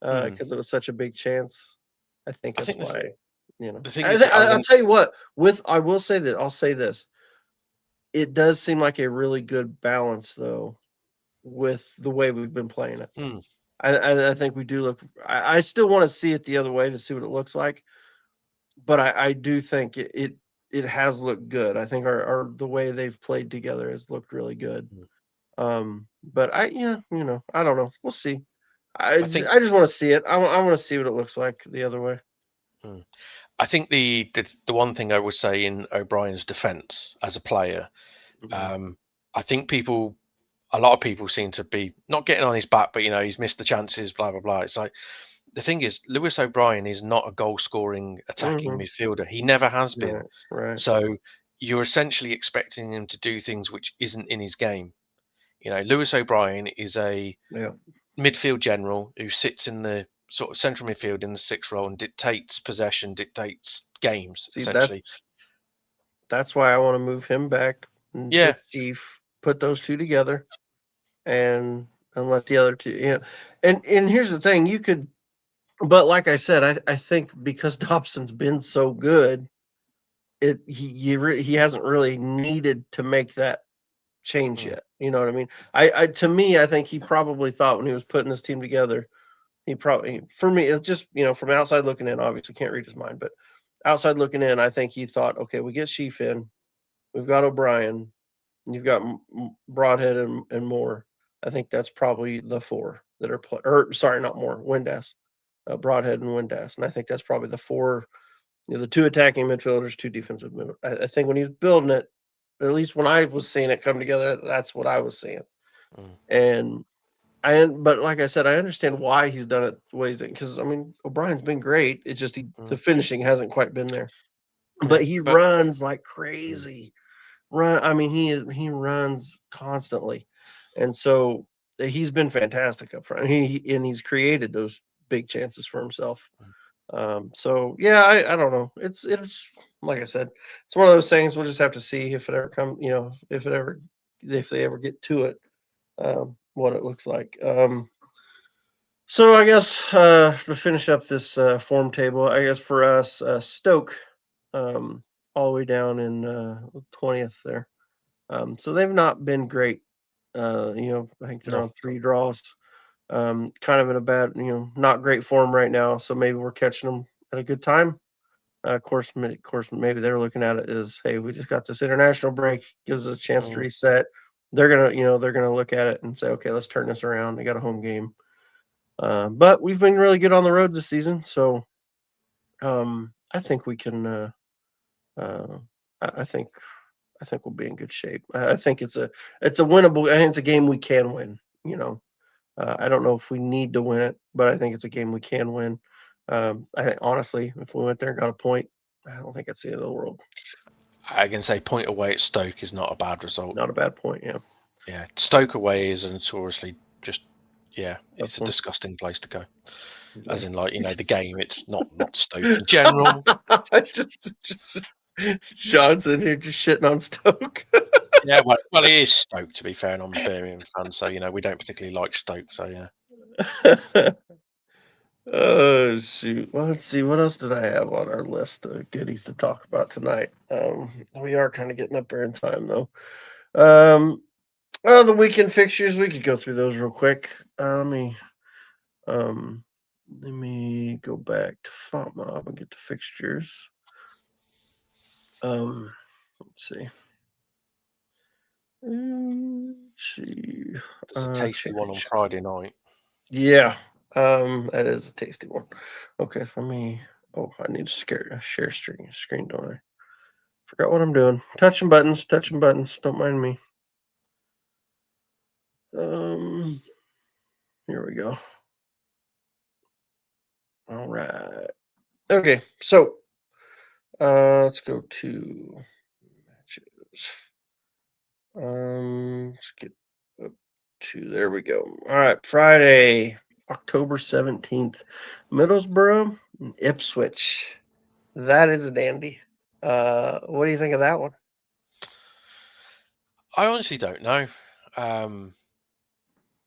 mm. because it was such a big chance. I think I that's think why. the thing is, I'll tell you what. I will say that I'll say this. It does seem like a really good balance though with the way we've been playing it. mm, I think we do look. I still want to see it the other way to see what it looks like, but I do think it has looked good. I think our the way they've played together has looked really good. mm. But I don't know. We'll see. I think I just want to see it. I want to see what it looks like the other way. mm. I think the one thing I would say in O'Brien's defence as a player, Mhm. um, I think a lot of people seem to be not getting on his back, but he's missed the chances, blah blah blah. It's like the thing is, Lewis O'Brien is not a goal scoring attacking Mhm. midfielder. He never has been. Right. Right. So you're essentially expecting him to do things which isn't in his game. Lewis O'Brien is a Yeah. midfield general who sits in the sort of central midfield in the sixth role and dictates possession, dictates games, See, essentially. that's why I want to move him back and Yeah. put Chief, put those two together, and let the other two. And here's the thing: you could. But like I said, I think because Dobson's been so good, he hasn't really needed to make that change Mm, yet. You know what I mean? To me, I think he probably thought when he was putting this team together, he probably for me it's just from outside looking in. Obviously, can't read his mind, but outside looking in, I think he thought, okay, we get Sheaf in, we've got O'Brien, and you've got Broadhead and Moore. I think that's probably the four that are or sorry, not Moore, Windass, Broadhead and Windass, and I think that's probably the four. The two attacking midfielders, two defensive midfielders. I think when he was building it, at least when I was seeing it come together, that's what I was seeing. mm, And but like I said, I understand why he's done it the way he's done. Because I mean, O'Brien's been great. It's just the mm. finishing hasn't quite been there. Yeah, But he but runs like mm, crazy. I mean, he runs constantly. and so he's been fantastic up front. He's created those big chances for himself. So yeah, I don't know. It's like I said, it's one of those things. We'll just have to see if it ever comes. If they ever get to it, what it looks like. So I guess to finish up this form table, I guess for us, Stoke, all the way down in 20th there. So they've not been great. I think they're No, on 3 draws. Kind of in a bad, not great form right now. So maybe we're catching them at a good time. Of course, maybe they're looking at it as, hey, we just got this international break, gives us a chance to reset. They're gonna look at it and say, okay, let's turn this around. They got a home game. But we've been really good on the road this season, so I think we can. Uh, I think we'll be in good shape. I think it's a winnable. I think it's a game we can win. I don't know if we need to win it, but I think it's a game we can win. I think honestly, if we went there and got a point, I don't think it's the end of the world. I can say point away at Stoke is not a bad result. Not a bad point, yeah. Yeah, Stoke away is notoriously just it's a One. disgusting place to go. Yeah. As in, like, the game. It's not Stoke in general. just Johnson here just shitting on Stoke. Yeah, well, it is Stoke, to be fair, and I'm a Birmingham fan, so we don't particularly like Stoke. So yeah. Oh shoot! Well, let's see. What else did I have on our list of goodies to talk about tonight? We are kind of getting up there in time, though. The weekend fixtures. We could go through those real quick. Um, let me go back to Font Mob and get the fixtures. Let's see. Let's see. There's a tasty one on Championship. Friday night. Yeah. That is a tasty one. Okay, let me. Oh, I need to share screen, don't I? Forgot what I'm doing. Touching buttons. Don't mind me. Here we go. All right. Okay, so let's go to matches. Let's get up to there we go. All right, Friday, October 17th, Middlesbrough and Ipswich. That is a dandy. What do you think of that one? I honestly don't know.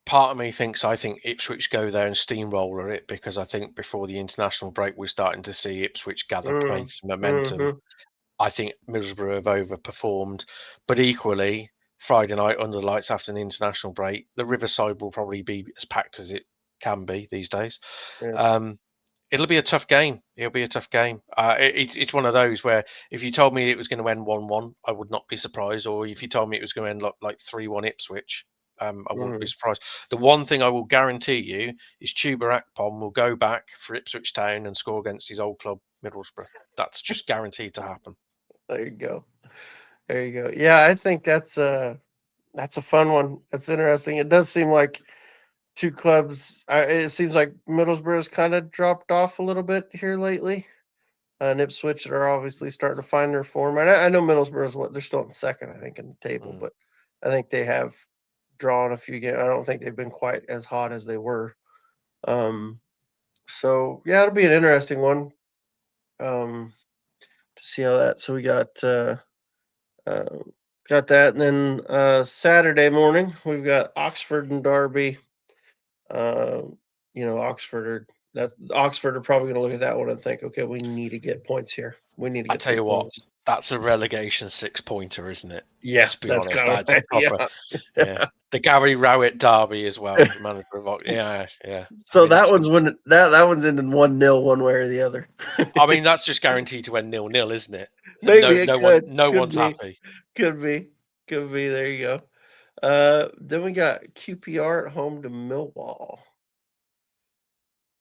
Part of me thinks I think Ipswich go there and steamroller it, because I think before the international break we're starting to see Ipswich gather pace and momentum. Mm-hmm. I think Middlesbrough have overperformed, but equally, Friday night under the lights after the international break, the Riverside will probably be as packed as it can be these days. Yeah. It'll be a tough game. It'll be a tough game. It's one of those where if you told me it was going to end 1-1, I would not be surprised. Or if you told me it was going to end like 3-1 Ipswich, I wouldn't be surprised. The one thing I will guarantee you is Tuber Akpom will go back for Ipswich Town and score against his old club, Middlesbrough. That's just guaranteed to happen. There you go. There you go. Yeah, I think that's a fun one. That's interesting. It does seem like two clubs. It seems like Middlesbrough's kind of dropped off a little bit here lately. And Ipswich are obviously starting to find their form. I know Middlesbrough's they're still in second, I think, in the table, but I think they have drawn a few games. I don't think they've been quite as hot as they were. So yeah, it'll be an interesting one. To see how that. So we uh, got that, and then Saturday morning we've got Oxford and Derby. Oxford are probably going to look at that one and think, okay, we need to get points here. We need to I get tell 3 you what, points. that's a relegation 6-pointer, isn't it? Yeah, Let's be that's honest. kind of That's a proper, yeah. the Gary Rowett derby as well. The manager of yeah. I So mean, that one's that one's ending 1-0 one way or the other. that's just guaranteed to end 0-0, isn't it? And Maybe it no could one's be, happy. could be, could be. There you go. Then we got QPR at home to Millwall.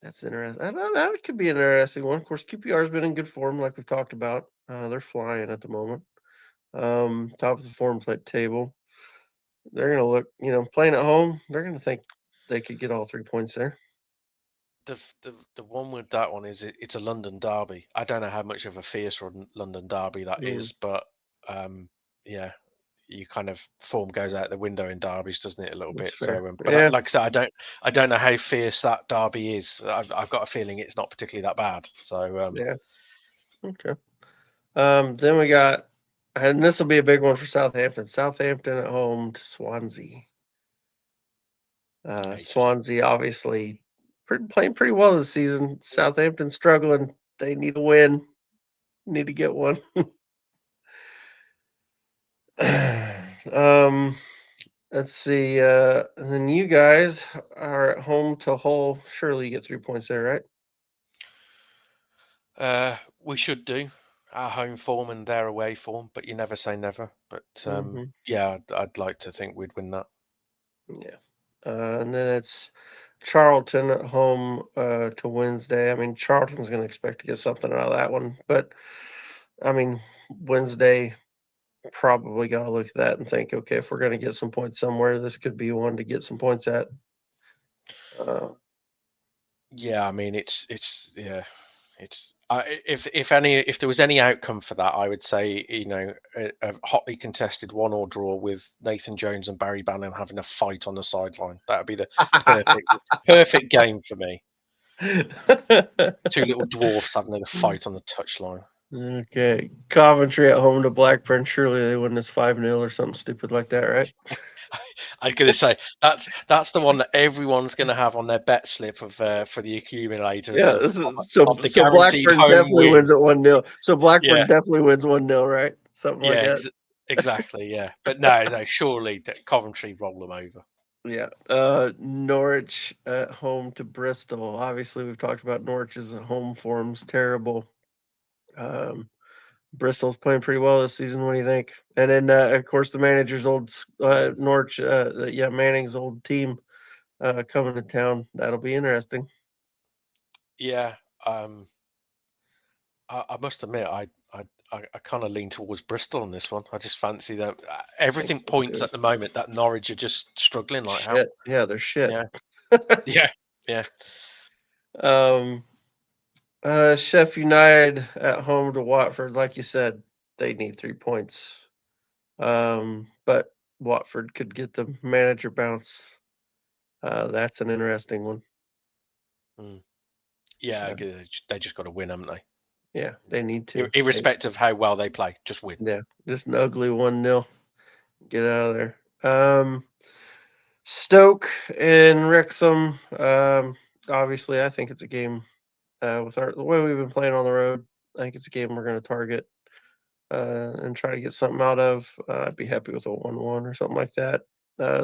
That's interesting. I know that could be an interesting one. Of course, QPR has been in good form, like we've talked about. They're flying at the moment. Top of the form plate table. They're gonna look, playing at home. They're gonna think they could get all 3 points there. The one with that one is it's a London derby. I don't know how much of a fierce London derby that Mm. is, but yeah, you kind of form goes out the window in derbies, doesn't it, a little That's bit? fair. So, but Yeah. like I said, I don't know how fierce that derby is. I've got a feeling it's not particularly that bad. So, Yeah. Okay. Then we got, and this will be a big one for Southampton. Southampton at home to Swansea. hey, Swansea obviously playing pretty well this season. Southampton struggling. They need a win. Need to get one. um, let's see. And then you guys are at home to Hull. Surely you get 3 points there, right? we should do our home form and their away form, but you never say never. But Mm-hmm. yeah, I'd like to think we'd win that. Yeah. And then it's Charlton at home to Wednesday. I mean, Charlton's going to expect to get something out of that one, but I mean, Wednesday probably got to look at that and think, okay, if we're going to get some points somewhere, this could be one to get some points at. Yeah, I mean it's yeah, it's if there was any outcome for that, I would say a hotly contested 1-1 draw with Nathan Jones and Barry Bannon having a fight on the sideline. That would be the perfect game for me. Two little dwarfs having a fight on the touchline. Okay, Coventry at home to Blackburn. Surely they win this 5-0 or something stupid like that, right? I'm gonna say that's the one that everyone's gonna have on their bet slip of for the accumulators Yeah, of, this of, is, so of the so guaranteed Blackburn home definitely win. wins at 1-0. So Blackburn Yeah, definitely wins 1-0, right? Something like yeah, that. exactly. Yeah, but no, surely that Coventry roll them over. Yeah. Norwich at home to Bristol. Obviously, we've talked about Norwich's home form's terrible. Um, Bristol's playing pretty well this season. What do you think? And then, of course, the manager's old Norwich, Manning's old team coming to town. That'll be interesting. Yeah, I must admit, I kind of lean towards Bristol on this one. I just fancy them. I think Everything so points too. at the moment that Norwich are just struggling like hell. Shit. Yeah, they're shit. Yeah, yeah, yeah. um, Chef United at home to Watford. Like you said, they need 3 points. But Watford could get the manager bounce. That's an interesting one. Mm. Yeah, Uh, they just got to win, haven't they? yeah, they need to. Irrespective of how well they play, just win. Yeah, just an ugly 1-0. Get out of there. Stoke and Wrexham. Obviously, I think it's a game with the way we've been playing on the road. I think it's a game we're going to target and try to get something out of. I'd be happy with a 1-1 or something like that.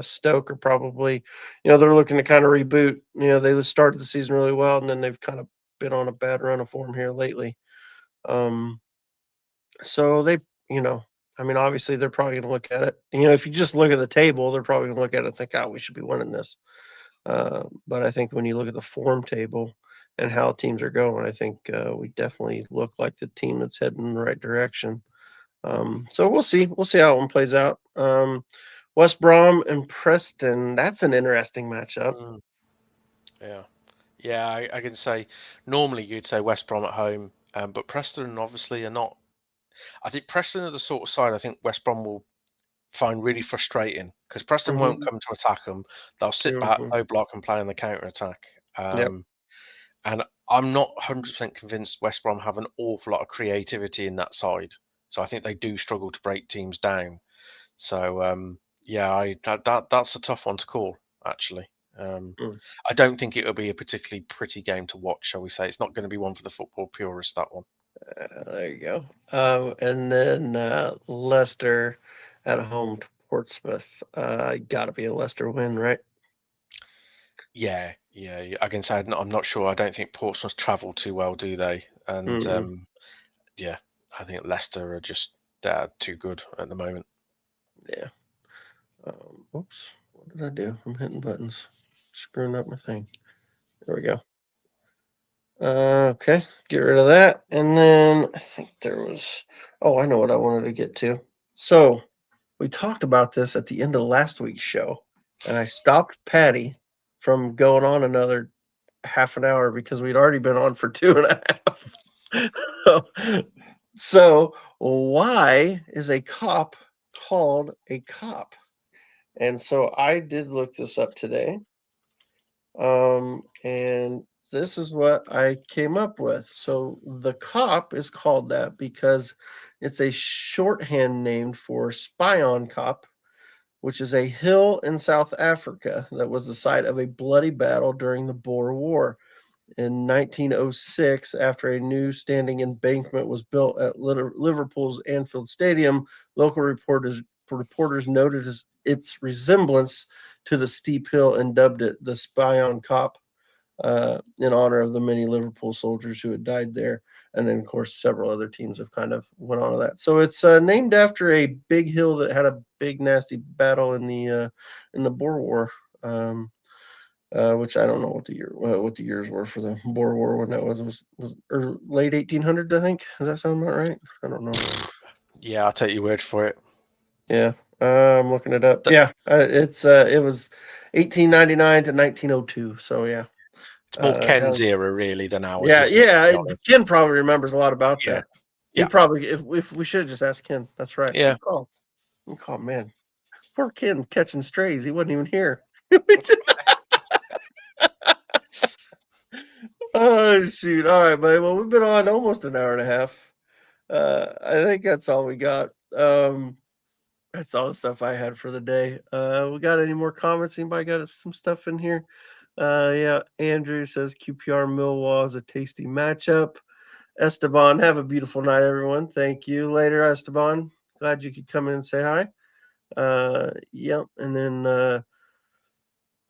Stoke are probably, they're looking to kind of reboot. They started the season really well, and then they've kind of been on a bad run of form here lately. So they, I mean, obviously they're probably going to look at it. If you just look at the table, they're probably going to look at it and think, "Oh, we should be winning this." But I think when you look at the form table and how teams are going, I think we definitely look like the team that's heading in the right direction. So we'll see. We'll see how one plays out. West Brom and Preston. That's an interesting matchup. Mm, yeah, yeah. I can say normally you'd say West Brom at home, but Preston obviously are not. I think Preston are the sort of side I think West Brom will find really frustrating because Preston won't Hmm. come to attack them. They'll sit back, Hmm. low block, and play on the counter attack. Yep. And I'm not 100% convinced West Brom have an awful lot of creativity in that side. So I think they do struggle to break teams down. So yeah, that's a tough one to call actually. Um, Mm. I don't think it'll be a particularly pretty game to watch, shall we say? It's not going to be one for the football purists. That one. There you go. And then Leicester at home to Portsmouth. Got to be a Leicester win, right? Yeah, yeah. I can say I'm not sure. I don't think Portsmouth travel too well, do they? And Mm-mm. yeah, I think Leicester are just too good at the moment. Yeah. Oops. What did I do? I'm hitting buttons. Screwing up my thing. There we go. Okay, get rid of that. And then I think there was, oh, I know what I wanted to get to. So we talked about this at the end of last week's show, and I stopped Patty from going on another half an hour because we'd already been on for 2.5. So why is a cop called a cop. And so I did look this up today. And this is what I came up with. So the cop is called that because it's a shorthand name for Spion Kop, which is a hill in South Africa that was the site of a bloody battle during the Boer War. In 1906, after a new standing embankment was built at Liverpool's Anfield Stadium, local reporters noted its resemblance to the steep hill and dubbed it the Spion Kop, in honor of the many Liverpool soldiers who had died there. And then, of course, several other teams have kind of went on to that. So it's named after a big hill that had a big, nasty battle in the Boer War. Which I don't know what the years were for the Boer War when that was late 1800s, I think. Does that sound about right? I don't know. Yeah, I'll take your word for it. Yeah, I'm looking it up. Yeah, it was 1899 to 1902. So yeah, It's more Ken's down. era really than ours, Yeah, isn't it? yeah. Ken probably remembers a lot about Yeah, that. He yeah, probably, if we should have just asked Ken. That's right. yeah. Good call, man. Poor Ken catching strays. He wasn't even here. Oh shoot! All right, buddy. Well, we've been on almost an hour and a half. I think that's all we got. That's all the stuff I had for the day. We got any more comments? Anybody got some stuff in here? Yeah, Andrew says QPR Millwall is a tasty matchup. Esteban, have a beautiful night, everyone. Thank you. Later, Esteban. Glad you could come in and say hi. Yep. And then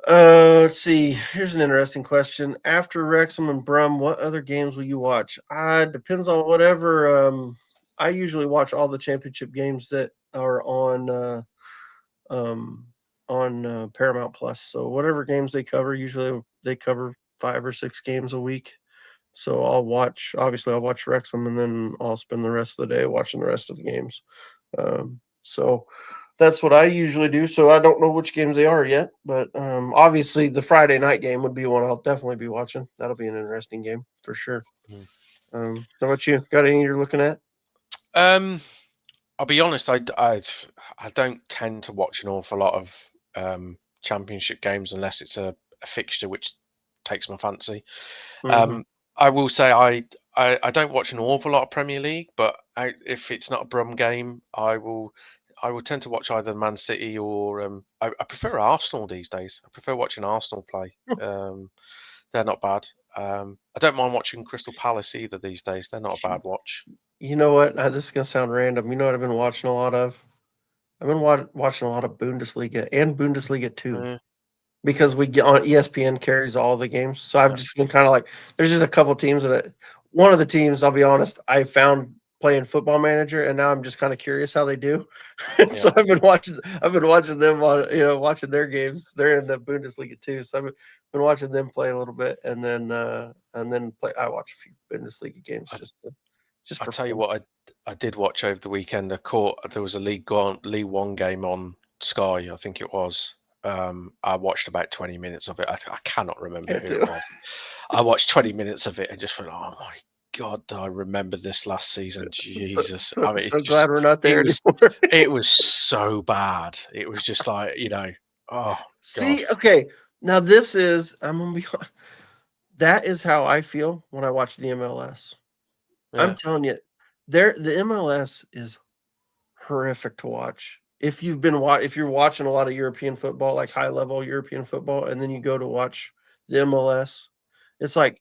let's see. Here's an interesting question. After Wrexham and Brum, what other games will you watch? Depends on whatever. I usually watch all the championship games that are um, on Paramount Plus. So whatever games they cover, usually they cover 5 or 6 games a week. So obviously I'll watch Wrexham, and then I'll spend the rest of the day watching the rest of the games. So that's what I usually do. So I don't know which games they are yet, but obviously the Friday night game would be one I'll definitely be watching. That'll be an interesting game for sure. Mm. How about you? Got any you're looking at? I'll be honest. I don't tend to watch an awful lot of championship games unless it's a fixture which takes my fancy. Mm-hmm. I will say I don't watch an awful lot of Premier League, but if it's not a Brum game, I will tend to watch either Man City or I prefer Arsenal these days. I prefer watching Arsenal play. They're not bad. I don't mind watching Crystal Palace either these days. They're not a bad watch. You know what? This is gonna sound random. You know what I've been watching a lot of? I've been watching a lot of Bundesliga and Bundesliga 2. Uh, Because we get on ESPN carries all the games. So I've yeah, just been kind of like, there's just a couple teams one of the teams, I'll be honest, I found playing Football Manager, and now I'm just kind of curious how they do. And so yeah. I've been watching them watching their games. They're in the Bundesliga too, so I've been watching them play a little bit, and then play. I watch a few Bundesliga games I, just I for tell you fun. what, I did watch over the weekend. There was a League One game on Sky, I think it was. I watched about 20 minutes of it. I cannot remember Can't who do. it was. I watched 20 minutes of it and just went, "Oh my God, I remember this last season." So, Jesus, so I mean, so glad we're not there anymore. it was so bad. It was just like, oh God. See, okay, now this is I'm gonna be that is how I feel when I watch the MLS. I'm Yeah, telling you, the MLS is horrific to watch. If you're watching a lot of European football, like high level European football, and then you go to watch the MLS, it's like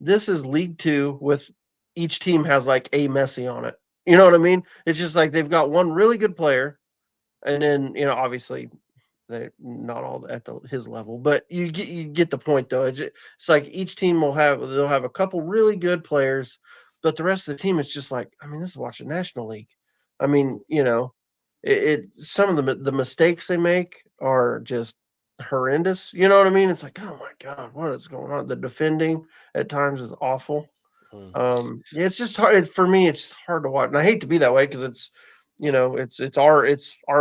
this is League Two with each team has like a Messi on it. You know what I mean? It's just like they've got one really good player, and then obviously they're not all at his level, but you get the point though. It's like each team they'll have a couple really good players, but the rest of the team is just like, I mean, this is watching National League. I mean, some of the mistakes they make are just horrendous. You know what I mean? It's like, oh my god, what is going on? The defending at times is awful. mm, Yeah, it's just hard for me. It's just hard to watch, and I hate to be that way because it's our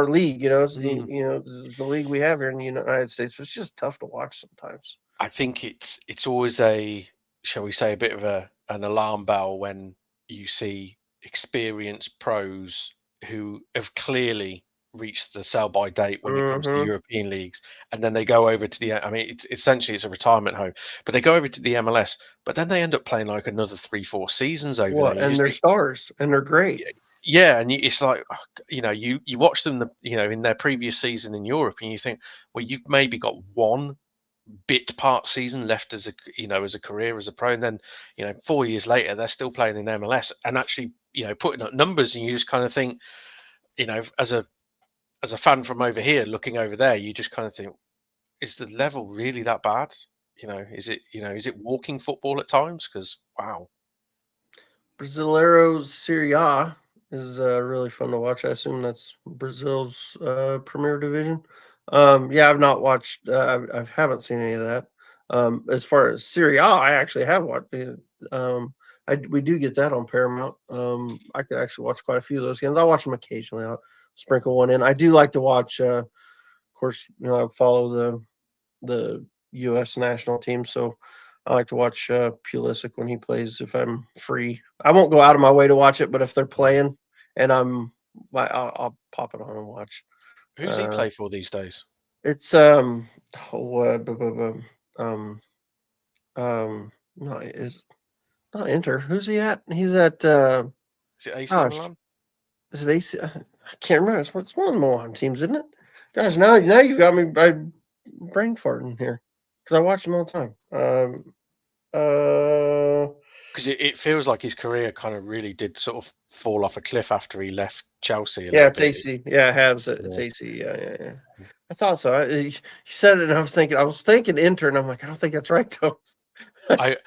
league. It's mm. the league we have here in the United States. But it's just tough to watch sometimes. I think it's always shall we say, a bit of an alarm bell when you see experienced pros who have clearly reach the sell-by date when it comes to Mhm. European leagues, and then they go over to the. I mean, it's essentially it's a retirement home, but they go over to the MLS, but then they end up playing like another 3-4 seasons over there. Well, You and just they're think, stars, and they're great. yeah, and it's like you watch them, in their previous season in Europe, and you think, well, you've maybe got one bit part season left as a career as a pro, and then 4 years later they're still playing in MLS and actually putting up numbers, and you just kind of think, as a fan from over here looking over there, you just kind of think, is the level really that bad? Is it walking football at times? Because wow. Brasileiro Serie A is really fun to watch. I assume that's Brazil's premier division. Yeah, I've not watched. I haven't seen any of that. As far as Serie A, I actually have watched. We do get that on Paramount. I could actually watch quite a few of those games. I watch them occasionally. I'll sprinkle one in. I do like to watch. Of course, I follow the U.S. national team, so I like to watch Pulisic when he plays if I'm free. I won't go out of my way to watch it, but if they're playing and I'll pop it on and watch. Who's he Uh, play for these days? it's oh, um no, is not Inter. Who's he at? He's at Is it AC gosh, Milan? is it AC? I can't remember. It's one of the Milan teams, isn't it? Gosh, now you got me by brain farting here because I watch them all the time. Uh, Because it feels like his career kind of really did sort of fall off a cliff after he left Chelsea a yeah, little it's bit. AC. Yeah, Habs. It's Yeah. AC. Yeah. I thought so. You said it, and I was thinking Inter, and I'm like, I don't think that's right though. I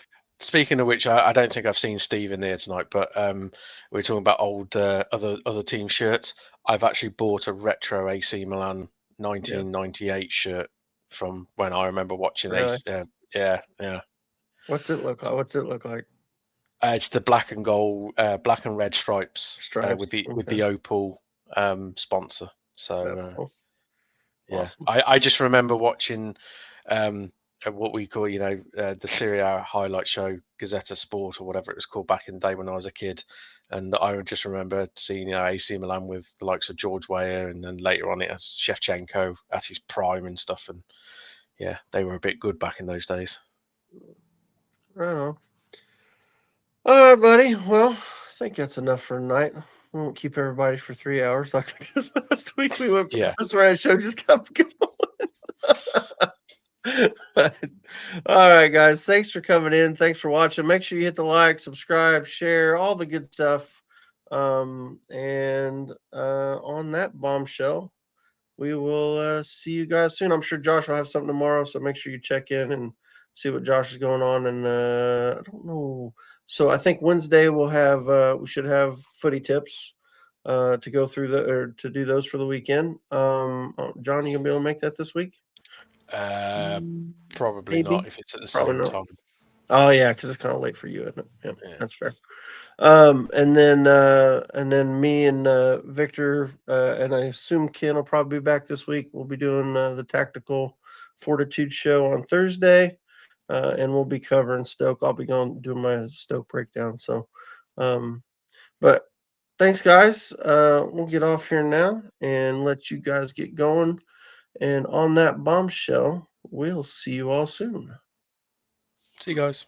Speaking of which, I don't think I've seen Steve in there tonight, but we were talking about old other team shirts. I've actually bought a retro AC Milan Yeah, 1998 shirt from when I remember watching really. AC. Yeah, yeah. What's it look like? What's it look like? It's the black and gold, black and red stripes with Stripes. the Okay, Opal sponsor. So that's cool. yeah, Awesome. I just remember watching what we call, the Serie A highlight show, Gazzetta Sport or whatever it was called back in the day when I was a kid, and I would just remember seeing AC Milan with the likes of George Weah, and then later on it as Shevchenko at his prime and stuff, and yeah, they were a bit good back in those days. Right on. All right, buddy. Well, I think that's enough for tonight. We won't keep everybody for 3 hours like we did last week. We went. Yeah, That's right. Show just kept going. All right, guys. Thanks for coming in. Thanks for watching. Make sure you hit the like, subscribe, share, all the good stuff. And on that bombshell, we will see you guys soon. I'm sure Josh will have something tomorrow, so make sure you check in and see what Josh is going on. And I don't know. So I think Wednesday we should have footy tips to go through to do those for the weekend. John, you gonna be able to make that this week? uh, probably not Maybe. if it's at the Probably same not. time. Oh yeah, because it's kind of late for you, isn't it? Yeah, Yeah, that's fair. And then me and Victor and I assume Ken will probably be back this week. We'll be doing the tactical fortitude show on Thursday, and we'll be covering Stoke. I'll be going doing my Stoke breakdown. So, um, but thanks, guys. We'll get off here now and let you guys get going. And on that bombshell, we'll see you all soon. see you guys.